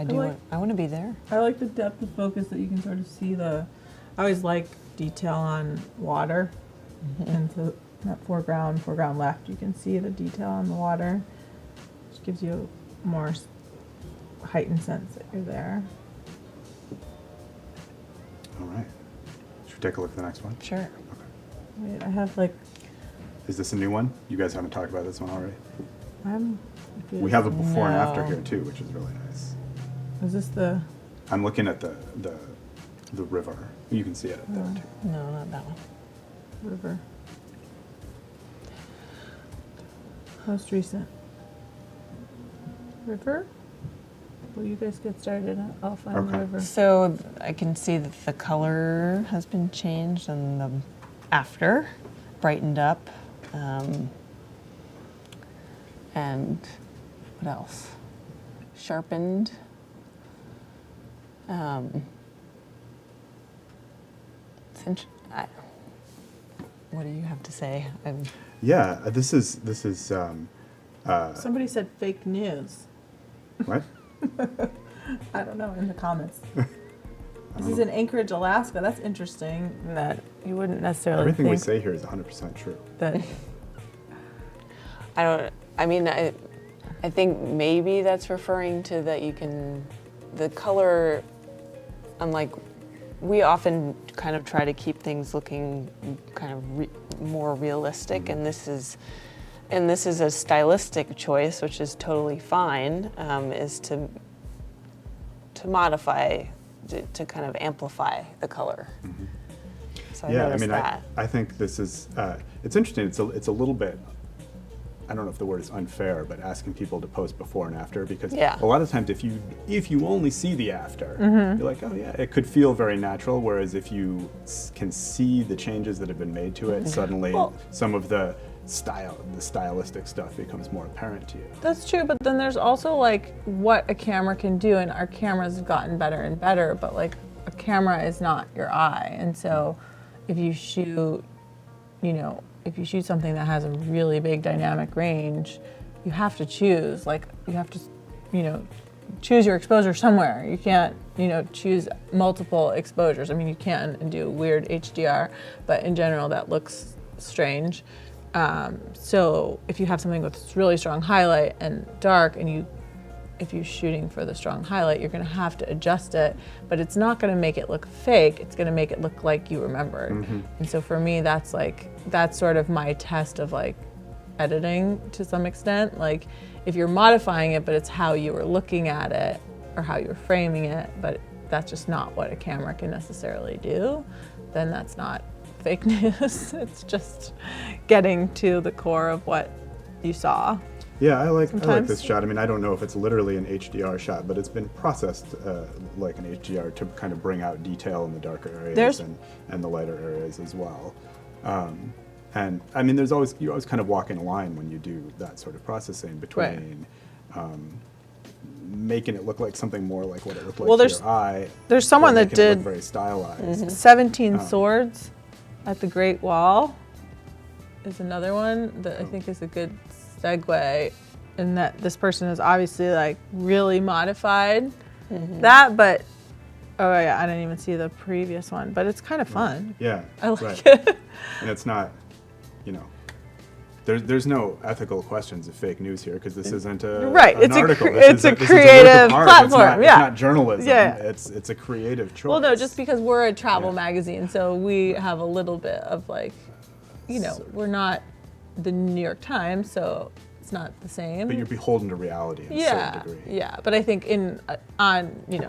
want to be there. I like the depth of focus that you can sort of see I always like detail on water. And so that foreground left, you can see the detail on the water, which gives you a more heightened sense that you're there. All right. Should we take a look at the next one? Sure. Okay. Wait, I have Is this a new one? You guys haven't talked about this one already? I'm. We have a before and after No. here too, which is really nice. Is this the? I'm looking at the river. You can see it up there too. No, not that one. River. Most recent. River? Will you guys get started? I'll find the Okay. river. So I can see that the color has been changed and the after brightened up. And what else? Sharpened. What do you have to say? Yeah, this is Somebody said fake news. what? I don't know, in the comments. This is in Anchorage, Alaska. That's interesting that you wouldn't necessarily Everything we think say here is 100% true. that. I think maybe that's referring to that the color, unlike, we often kind of try to keep things looking kind of more realistic, and this is a stylistic choice, which is totally fine, is to modify, to kind of amplify the color. So I Yeah, I noticed mean, that. I think this is, it's interesting. It's a little bit, I don't know if the word is unfair, but asking people to post before and after, because Yeah. a lot of times if you only see the after, you're like, oh yeah, it could feel very natural, whereas if you can see the changes that have been made to it, suddenly Well- some of the stylistic stuff becomes more apparent to you. That's true, but then there's also like what a camera can do, and our cameras have gotten better and better, but like a camera is not your eye. And so if you shoot, something that has a really big dynamic range, you have to choose. Like you have to, choose your exposure somewhere. You can't, choose multiple exposures. I mean, you can and do weird HDR, but in general that looks strange. So if you have something with really strong highlight and dark, and if you're shooting for the strong highlight, you're going to have to adjust it, but it's not going to make it look fake. It's going to make it look like you remembered. And so for me, that's sort of my test of like editing to some extent. Like if you're modifying it, but it's how you were looking at it or how you were framing it, but that's just not what a camera can necessarily do, then that's not fake news. It's just getting to the core of what you saw. Yeah, I like Sometimes. this shot. I mean, I don't know if it's literally an HDR shot, but it's been processed like an HDR to kind of bring out detail in the darker areas and the lighter areas as well. And I mean, you're always kind of walking a line when you do that sort of processing between making it look like something more like what it looked like to your eye. There's someone or that making it look did very stylized. 17 Swords at the Great Wall is another one that I think is a good segue, in that this person has obviously like really modified that, but oh yeah, I didn't even see the previous one, but it's kind of fun. Yeah, I like right. it. And it's not, there's no ethical questions of fake news here, because this isn't an article. It's a This is creative work of art. platform. It's not journalism. Yeah. It's a creative choice. Well, no, just because we're a travel Yeah. magazine, so we have a little bit of like, we're not the New York Times, so it's not the same. But you're beholden to reality in a certain degree. Yeah, but I think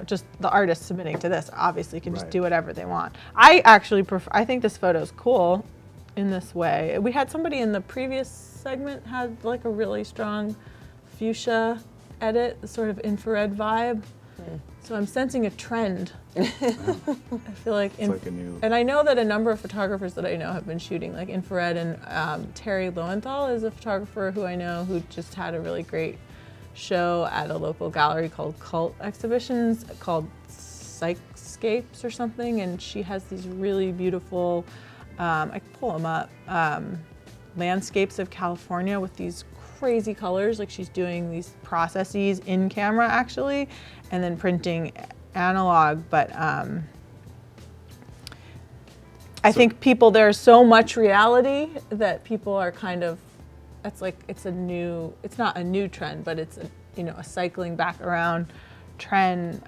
just the artist submitting to this obviously can just do whatever they want. I actually I think this photo is cool in this way. We had somebody in the previous segment had like a really strong fuchsia edit, the sort of infrared vibe. So I'm sensing a trend. I feel like, It's like a new. and I know that a number of photographers that I know have been shooting like infrared, and Terry Lowenthal is a photographer who I know who just had a really great show at a local gallery called Cult Exhibitions called Psychscapes or something, and she has these really beautiful, I can pull them up, landscapes of California with these crazy colors. Like she's doing these processes in camera actually, and then printing analog, but I think there's so much reality that people are kind of, it's not a new trend, but it's a cycling back around trend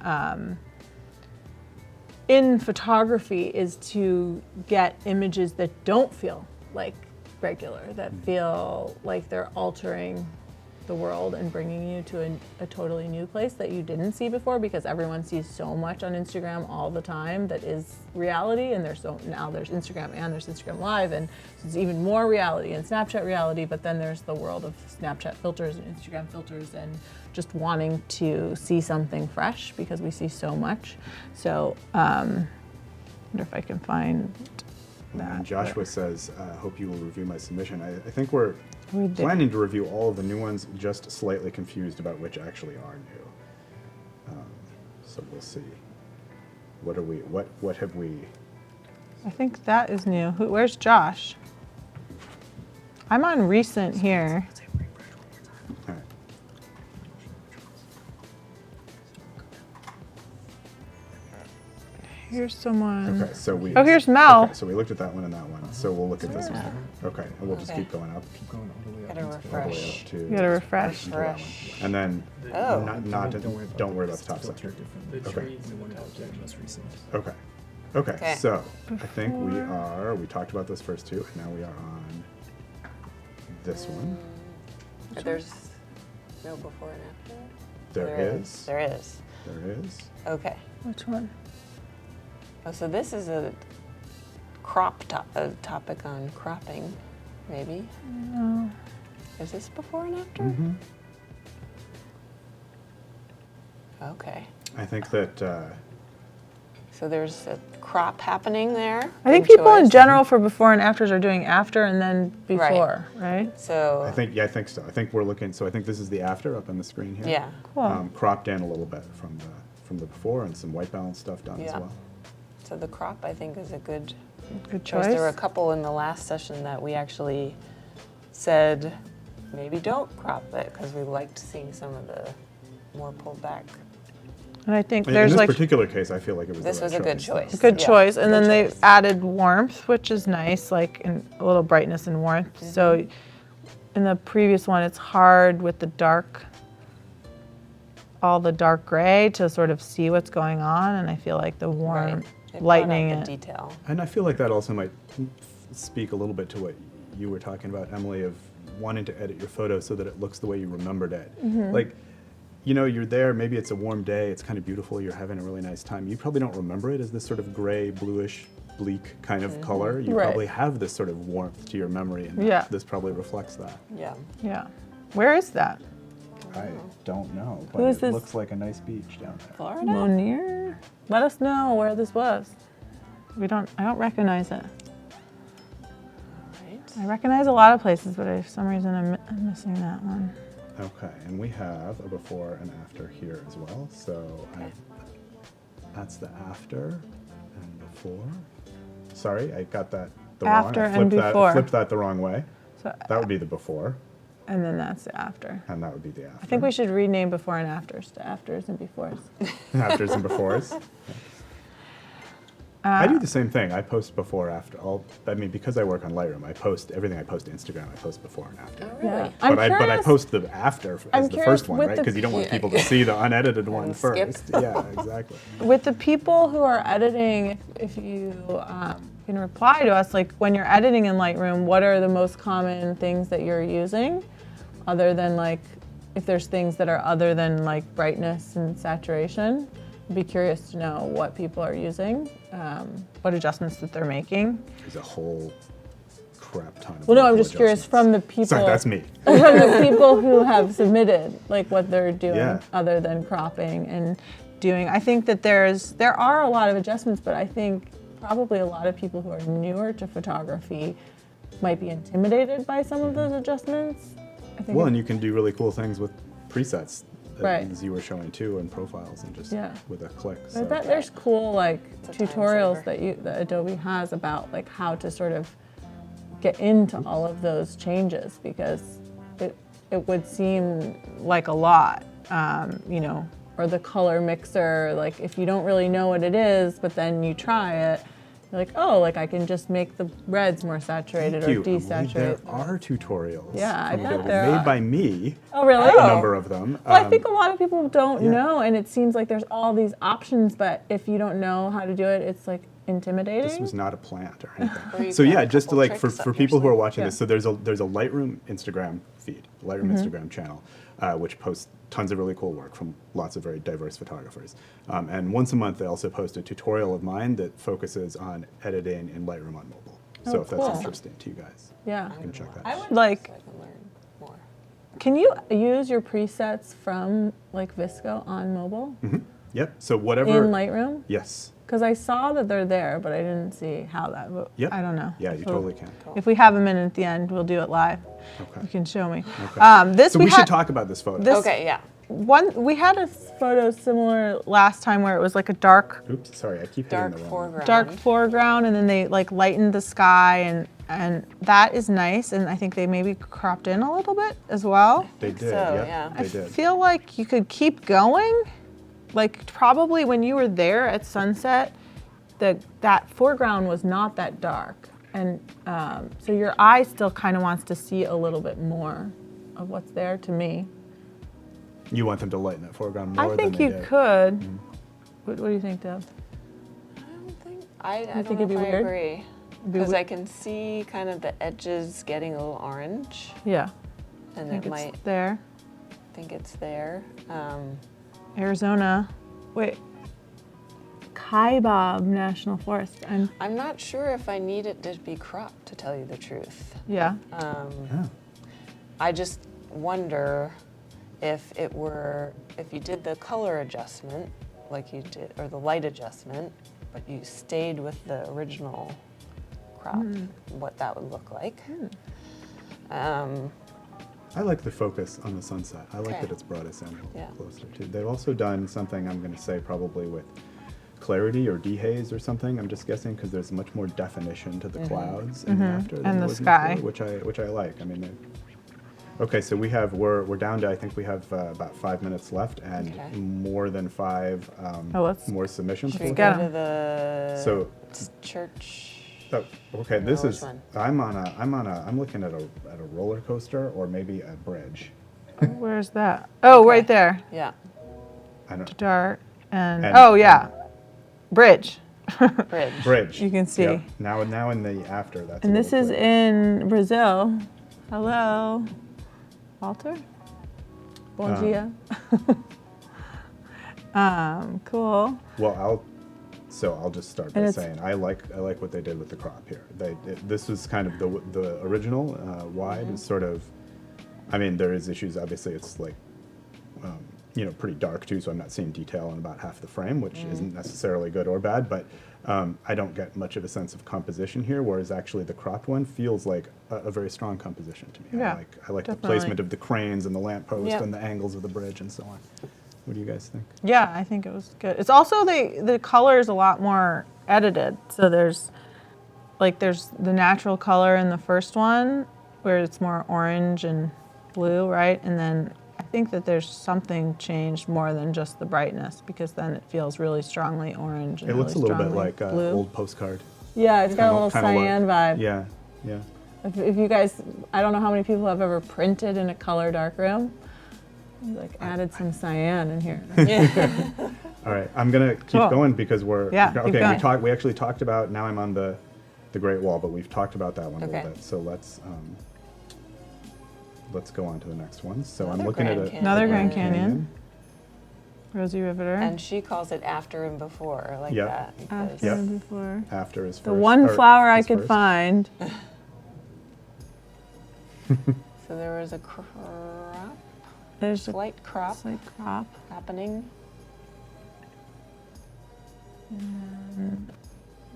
in photography is to get images that don't feel like regular, that feel like they're altering the world and bringing you to a totally new place that you didn't see before, because everyone sees so much on Instagram all the time that is reality, and now there's Instagram and there's Instagram Live, and there's even more reality and Snapchat reality, but then there's the world of Snapchat filters and Instagram filters and just wanting to see something fresh because we see so much. So I wonder if I can find that. And Joshua says, hope you will review my submission. I think we're planning to review all of the new ones, just slightly confused about which actually are new. So we'll see. What have we? I think that is new. Where's Josh? I'm on recent here. All right. Here's someone. Okay, so we. Oh, here's Mel. Okay, so we looked at that one and that one. So we'll look at this one. Okay, and we'll just keep going up. Keep going all the way up. Gotta until- All the way refresh. up to. You gotta refresh. into that one. Refresh. And then Oh. don't worry about the top It's section. different. The Okay. trees, the one top there, most recent. Okay. Okay. Okay. So I think we talked about those first two, and now we are on this one. There's no before and after? There is. There is. There is. Okay. Which one? Oh, so this is a topic on cropping, maybe? No. Is this before and after? Mm-hmm. Okay. I think that So there's a crop happening there. I think good people in choice. general for before and afters are doing after and then before, right? So I think so. I think we're looking. So I think this is the after up on the screen here. yeah. Cool. Cropped in a little bit from the before, and some white balance stuff done as Yeah. well. So the crop, I think, is a good Good choice. choice. There were a couple in the last session that we actually said maybe don't crop it because we liked seeing some of the more pulled back. And I think In there's this like particular case, I feel like it was. This the right was a good choice. choice. good Yeah, choice. And good then they choice. added warmth, which is nice, like a little brightness and warmth. Mm-hmm. So in the previous one, it's hard with the dark, all the dark gray to sort of see what's going on. And I feel like the warm, Right. It brought lightening out the it. detail. And I feel like that also might speak a little bit to what you were talking about, Emily, of wanting to edit your photo so that it looks the way you remembered it. Mm-hmm. Like, you're there, maybe it's a warm day, it's kind of beautiful, you're having a really nice time. You probably don't remember it as this sort of gray, bluish, bleak kind of color. You Right. probably have this sort of warmth to your memory, and Yeah. this probably reflects that. Yeah. Yeah. Where is that? I don't know, but Who is it this? looks like a nice beach down there. Florida? Monier? Let us know where this was. I don't recognize it. Right. I recognize a lot of places, but for some reason I'm missing that one. Okay, and we have a before and after here as well. So that's the after and before. Sorry, I got that the After wrong. I and flipped that, before. I flipped that the wrong way. So, That would be the before, and then that's the after. and that would be the after. I think we should rename before and afters to afters and befores. Afters and befores. I do the same thing. I post before, after. Because I work on Lightroom, I post everything I post to Instagram. I post before and after. Oh, really? I'm But I curious- post the after I'm as the curious first one, with right? the- Because you don't want people to see the unedited one And first. skip. Yeah, exactly. With the people who are editing, if you can reply to us, like when you're editing in Lightroom, what are the most common things that you're using? other than like, if there's things that are other than like brightness and saturation. I'd be curious to know what people are using, what adjustments that they're making. There's a whole crap ton of Well, no, I'm local just curious adjustments. from the people. Sorry, that's me. From the people who have submitted, like what they're doing Yeah. other than cropping and doing. I think that there are a lot of adjustments, but I think probably a lot of people who are newer to photography might be intimidated by some of those adjustments. I think Well, and you can do really cool things with presets, Right. as you were showing too, and profiles, and just Yeah. with a click. I So. bet there's cool like It's a time tutorials saver. that Adobe has about like how to sort of get into all of those changes, because it would seem like a lot, you know, or the color mixer, like if you don't really know what it is, but then you try it, you're like, oh, like I can just make the reds more saturated Thank or you, Emily. There desaturate. are tutorials. Yeah, I from bet Adobe, there made are. by me. Oh, really? A number of them. Well, I think a lot of people don't yeah. know, and it seems like there's all these options, but if you don't know how to do it, it's like intimidating. This was not a plant or Or anything. you've So got yeah, a just to couple like tricks for up people your who are sleeve. watching Yeah. this, so there's a Lightroom Instagram feed, Lightroom Instagram channel, which posts tons of really cool work from lots of very diverse photographers. And once a month, they also post a tutorial of mine that focuses on editing in Lightroom on mobile. So Oh, if that's cool. interesting to you guys, Yeah. you can check that I out. would like, So I can learn more. can you use your presets from like VSCO on mobile Yep. So whatever. in Lightroom? Yes. Because I saw that they're there, but I didn't see how that. Yep. I don't know. Yeah, you So totally can. If we have a minute at the end, we'll do it live. Okay. You can show me. Okay. This So we should talk about this photo. This- Okay, yeah. We had a photo similar last time where it was like a dark Oops, sorry, I keep hitting Dark the wrong. foreground. foreground, and then they like lightened the sky, and that is nice. And I think they maybe cropped in a little bit as well. They did. so, Yep, yeah. They I did. feel like you could keep going. Like probably when you were there at sunset, that foreground was not that dark, and so your eye still kind of wants to see a little bit more of what's there to me. You want them to lighten that foreground more I think than you they did. could. What do you think, Deb? I don't think, I think don't it'd know be if I weird? agree. Be Because we- I can see kind of the edges getting a little orange, Yeah, and I think it it's might there. think it's there. Arizona. Wait. Kaibab National Forest. I'm not sure if I need it to be cropped, to tell you the truth. Yeah. Yeah. I just wonder if if you did the color adjustment, like you did, or the light adjustment, but you stayed with the original crop, what that would look like. I like the focus on the sunset. I like Okay. that it's brought us in a little Yeah. closer too. They've also done something, I'm going to say probably with clarity or dehaze or something. I'm just guessing because there's much more definition to the clouds in the after than And there the was sky. before, which I like. I mean, okay, so we're down to, I think we have about 5 minutes left and Okay. more than 5 more submissions. Should we for get go 'em. to the So church? Oh, okay, this which is, one? I'm looking at a roller coaster or maybe a bridge. Where's that? Oh, Okay. right there. Yeah, I don't, Dart and, And- oh yeah, bridge. bridge. bridge. You can see. Yep. Now in the after, that's a And this little is clearer. in Brazil. Hello, Walter. Bom dia. Cool. Well, I'll just start by And it's- saying I like what they did with the crop here. This was kind of the original wide is sort of, I mean there is issues. Obviously, it's like pretty dark too, so I'm not seeing detail in about half the frame, which isn't necessarily good or bad. But I don't get much of a sense of composition here, whereas actually the cropped one feels like a very strong composition to me. Yeah, I like the definitely. placement of the cranes and the lamppost Yep. and the angles of the bridge and so on. What do you guys think? Yeah, I think it was good. It's also the color is a lot more edited. So there's the natural color in the first one where it's more orange and blue, right? And then I think that there's something changed more than just the brightness, because then it feels really strongly orange and It looks a really little bit strongly like blue. old postcard. Yeah, it's got a Kinda- little kinda look. cyan vibe. Yeah, yeah. If you guys, I don't know how many people have ever printed in a color darkroom. Like added some cyan in here. All right, I'm gonna keep Cool. going because we're Yeah, keep okay. going. We actually talked about. Now I'm on the Great Wall, but we've talked about that one a Okay. little bit. So let's. let's go on to the next one. So I'm Another looking at Grand a Canyon. Another Grand Canyon. Rosie Riveter. And she calls it after and before, like Yep. that. After because- Yep. and before. After is first. The one or flower I is could first. find. So there was a crop, There's a slight crop slight crop. happening.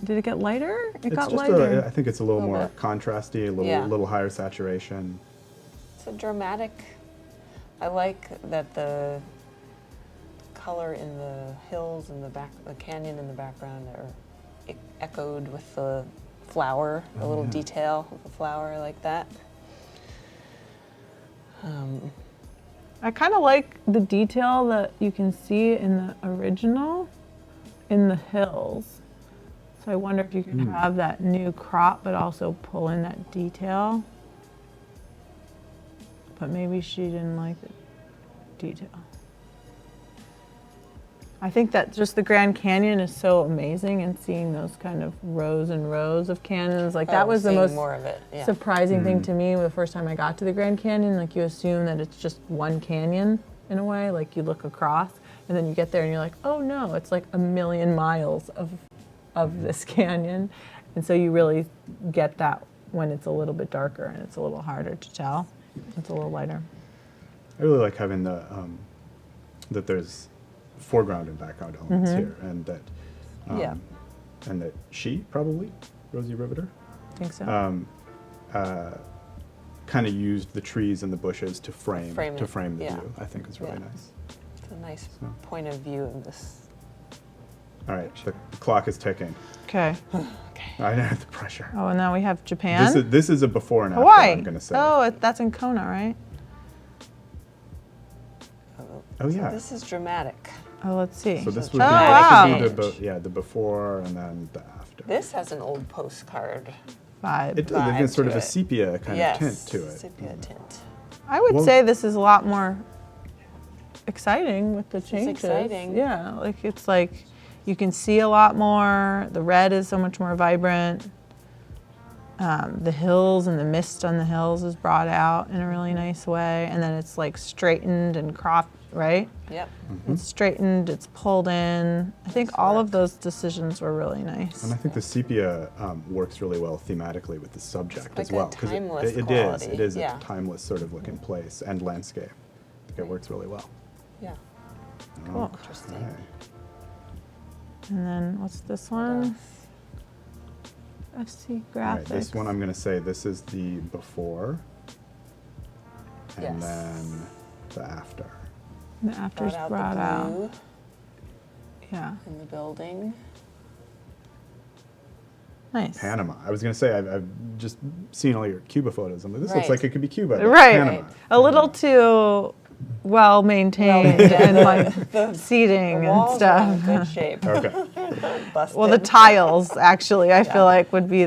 Did it get lighter? It It's got just lighter. I think it's a little Little more bit. contrasty, a little Yeah. little higher saturation. It's a dramatic. I like that the color in the hills in the back, the canyon in the background are echoed with the flower, the little yeah. detail of the flower. I like that. I kind of like the detail that you can see in the original in the hills. So I wonder if you can have that new crop but also pull in that detail. But maybe she didn't like the detail. I think that just the Grand Canyon is so amazing, and seeing those kind of rows and rows of canyons, like that was the seeing most more of it. Yeah. surprising thing to me the first time I got to the Grand Canyon. Like, you assume that it's just one canyon in a way, like you look across and then you get there and you're like, oh no, it's like a million miles of this canyon. And so you really get that when it's a little bit darker and it's a little harder to tell. It's a little lighter. I really like having the that there's foreground and background elements here, and that Yeah. and that she probably Rosie Riveter I think so. kind of used the trees and the bushes to frame Frame it, the yeah. view. I think is really Yeah. nice. It's a nice point of view of this. All right, the clock is ticking. Okay. I know the pressure. Oh, and now we have Japan. This is a before and after. Hawaii. I'm gonna say. Oh, that's in Kona, right? Oh, yeah. So this is dramatic. Oh, let's see. So this Oh, would be, wow. this would be the before and then the after. This has an old postcard. Vibe. It vibe there's sort to of a it. sepia kind Yes, of tint to it. sepia tint. I would Well- say this is a lot more exciting with the changes. exciting. Yeah, like it's like you can see a lot more. The red is so much more vibrant. The hills and the mist on the hills is brought out in a really nice way. And then it's like straightened and cropped, right? Yep. It's straightened, it's pulled in. I think all of those decisions were really nice. And I think the sepia works really well thematically with the subject Like as a well. 'Cause timeless it is. quality, It is yeah. a timeless sort of looking place and landscape. I think it works really well. Yeah. Cool. Interesting. Okay. And then what's this one? FC Graphics. All right, this one I'm going to say this is the before and Yes. then the after. The after's brought the out. blue Yeah, in the building. nice. Panama. I was going to say, I've just seen all your Cuba photos. I'm like, this looks Right. like it could be Cuba. but Right. Panama. A little too well maintained and like seating The and walls are in stuff. good shape. Okay. Busted. Well, the tiles actually, I feel like would be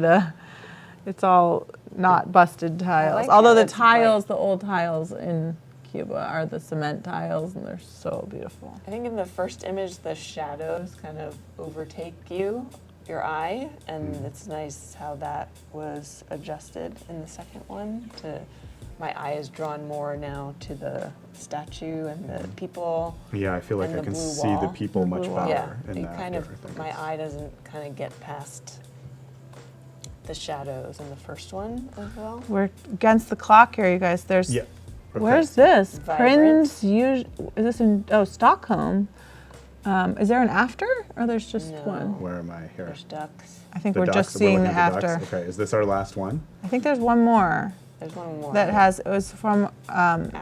it's all not busted tiles. like Although how the it's bright. tiles, the old tiles in Cuba are the cement tiles and they're so beautiful. I think in the first image, the shadows kind of overtake your eye, and it's nice how that was adjusted in the second one. My eye is drawn more now to the statue and the people. Yeah, I feel like And I the can blue see the wall. people The much blue wall. better Yeah, in it the kind after. of I think my it's- eye doesn't kind of get past the shadows in the first one as well. We're against the clock here, you guys. There's Yeah. Okay. Where's this? Vibrant. Is this in Stockholm? Is there an after or there's just No. one? Where am I here? There's ducks. I think The we're ducks, just we're seeing the looking at the after. ducks. Okay, is this our last one? I think there's one more There's one more. it was from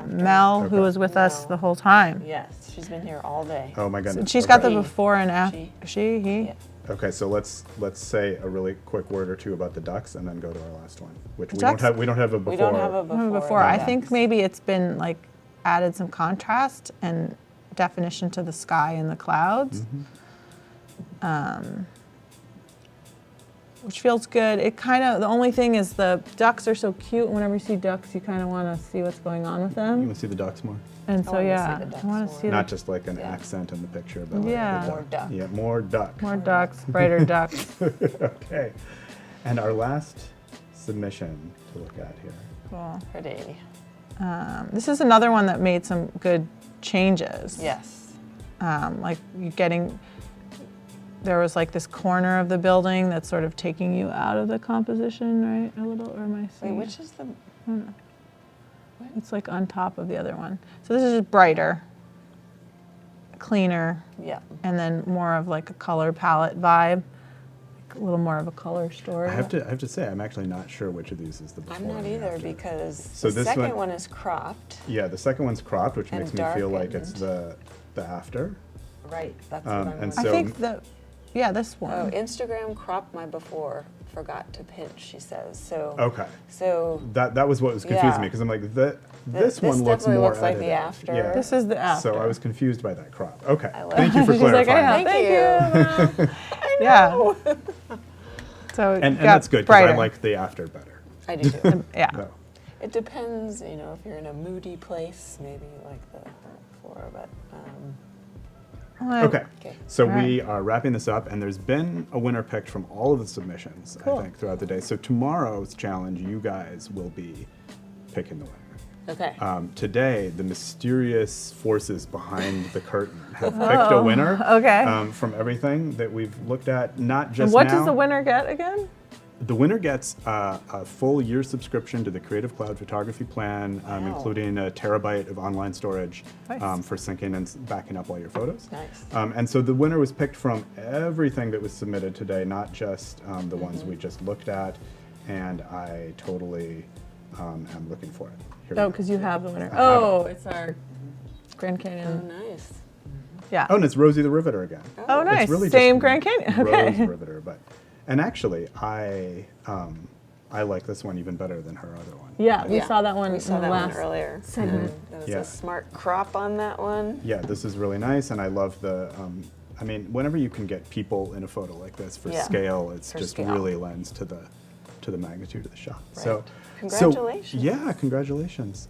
Mel, who Okay. was with us Mel. the whole time. Yes, she's been here all day. Oh my goodness. And she's got the He. before and after. She. He. Yeah. Okay, so let's say a really quick word or two about the ducks, and then go to our last one, which we Ducks? don't have. We don't have a before. We don't have a before. Before, I yeah. think maybe it's been like added some contrast and definition to the sky and the clouds, which feels good. It kind of, the only thing is the ducks are so cute. Whenever you see ducks, you kind of want to see what's going on with You them. want to see the ducks more? And so wanna see yeah, the ducks I want to more. see Not the just like an Yeah. accent in the picture, but like Yeah. the More duck. Yeah, more duck. more ducks, brighter ducks. Okay, and our last submission to look at here. Cool. Pretty. This is another one that made some good changes. Yes. Like there was like this corner of the building that's sort of taking you out of the composition, right? A little, or am I Wait, seeing? which is the? It's like on top of the other one. So this is just brighter, cleaner, Yeah. and then more of like a color palette vibe, like a little more of a color story. I have to say, I'm actually not sure which of these is the before. I'm not and the either after. because So the this second one- one is cropped. Yeah, the second one's cropped, which And makes me feel like it's darkened. the after. Right. That's Um, what I'm. and I so- think this one. Oh, Instagram cropped my before. Forgot to pinch. She says so. Okay. So That was what was confusing Yeah. me because I'm like this one looks definitely more looks like the edited. after. Yeah. This is the after. So I was confused by that crop. Okay. I love Thank you for She's like, clarifying. yeah, Thank thank you. Yeah. So it And got that's good because I brighter. like the after better. I do too. Yeah. No. It depends, if you're in a moody place, maybe like the before, but Okay. Okay. So All we are wrapping this up, and there's been a winner picked from all of the submissions, Cool. I think, throughout the day. So tomorrow's challenge, you guys will be picking the winner. okay. Today, the mysterious forces behind the curtain have picked a winner. okay. From everything that we've looked at, not just What now. does the winner get again? The winner gets a full year subscription to the Creative Cloud photography plan, Wow. including a terabyte of online storage Nice. for syncing and backing up all your photos. Nice. And so the winner was picked from everything that was submitted today, not just the ones we just looked at. And I totally am looking for it. Here we Oh, go. because you have the winner. I have it. Oh, it's our Grand Oh, Canyon. nice. Yeah. Oh, and it's Rosie the Riveter again. Oh, nice. It's really Same just Grand Canyon. Rose Okay. Riveter, and actually, I like this one even better than her other one. Yeah, we saw that one We in saw the that one last earlier. segment. There was Yeah. a smart crop on that one. Yeah, this is really nice, and I love the. I mean, whenever you can get people in a photo like this for Yeah. scale, it's For just scale. really lends to the magnitude of the shot. Right. So, Congratulations. yeah, congratulations.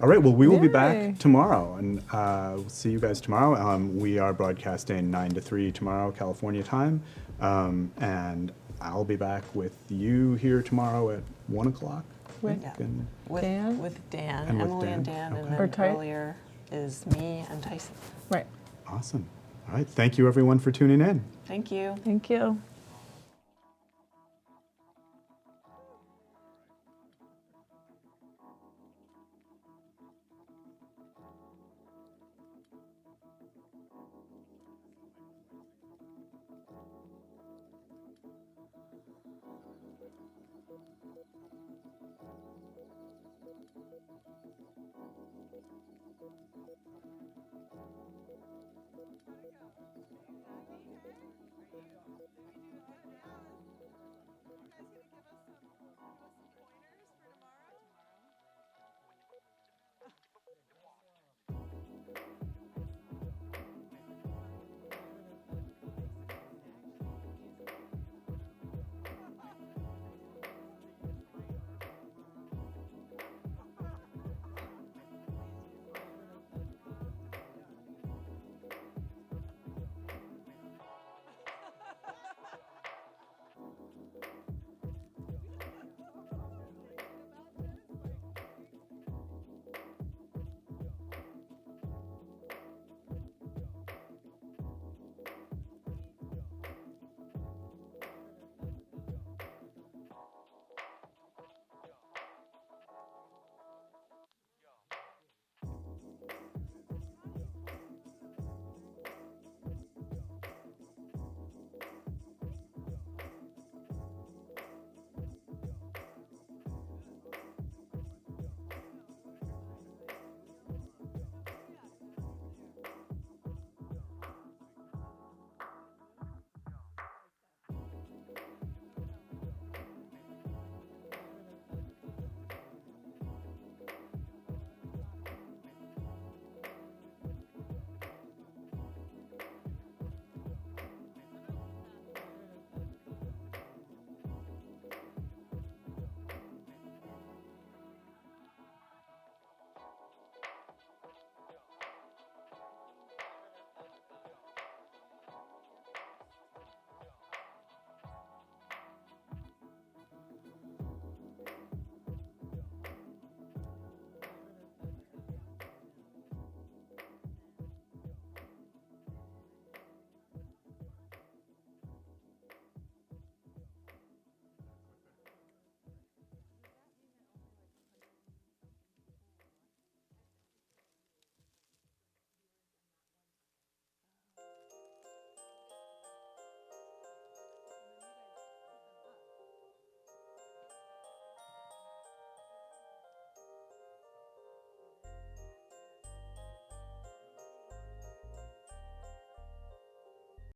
All right, well, we will be Yay. back tomorrow, and we'll see you guys tomorrow. We are broadcasting 9 to 3 tomorrow, California time, and I'll be back with you here tomorrow at 1 o'clock. With Yeah. And With Dan? With Dan, And with Emily and Dan, Dan, okay. and Or then Ty- earlier is me and Tyson. Right. awesome. All right, thank you everyone for tuning in. Thank you. Thank you.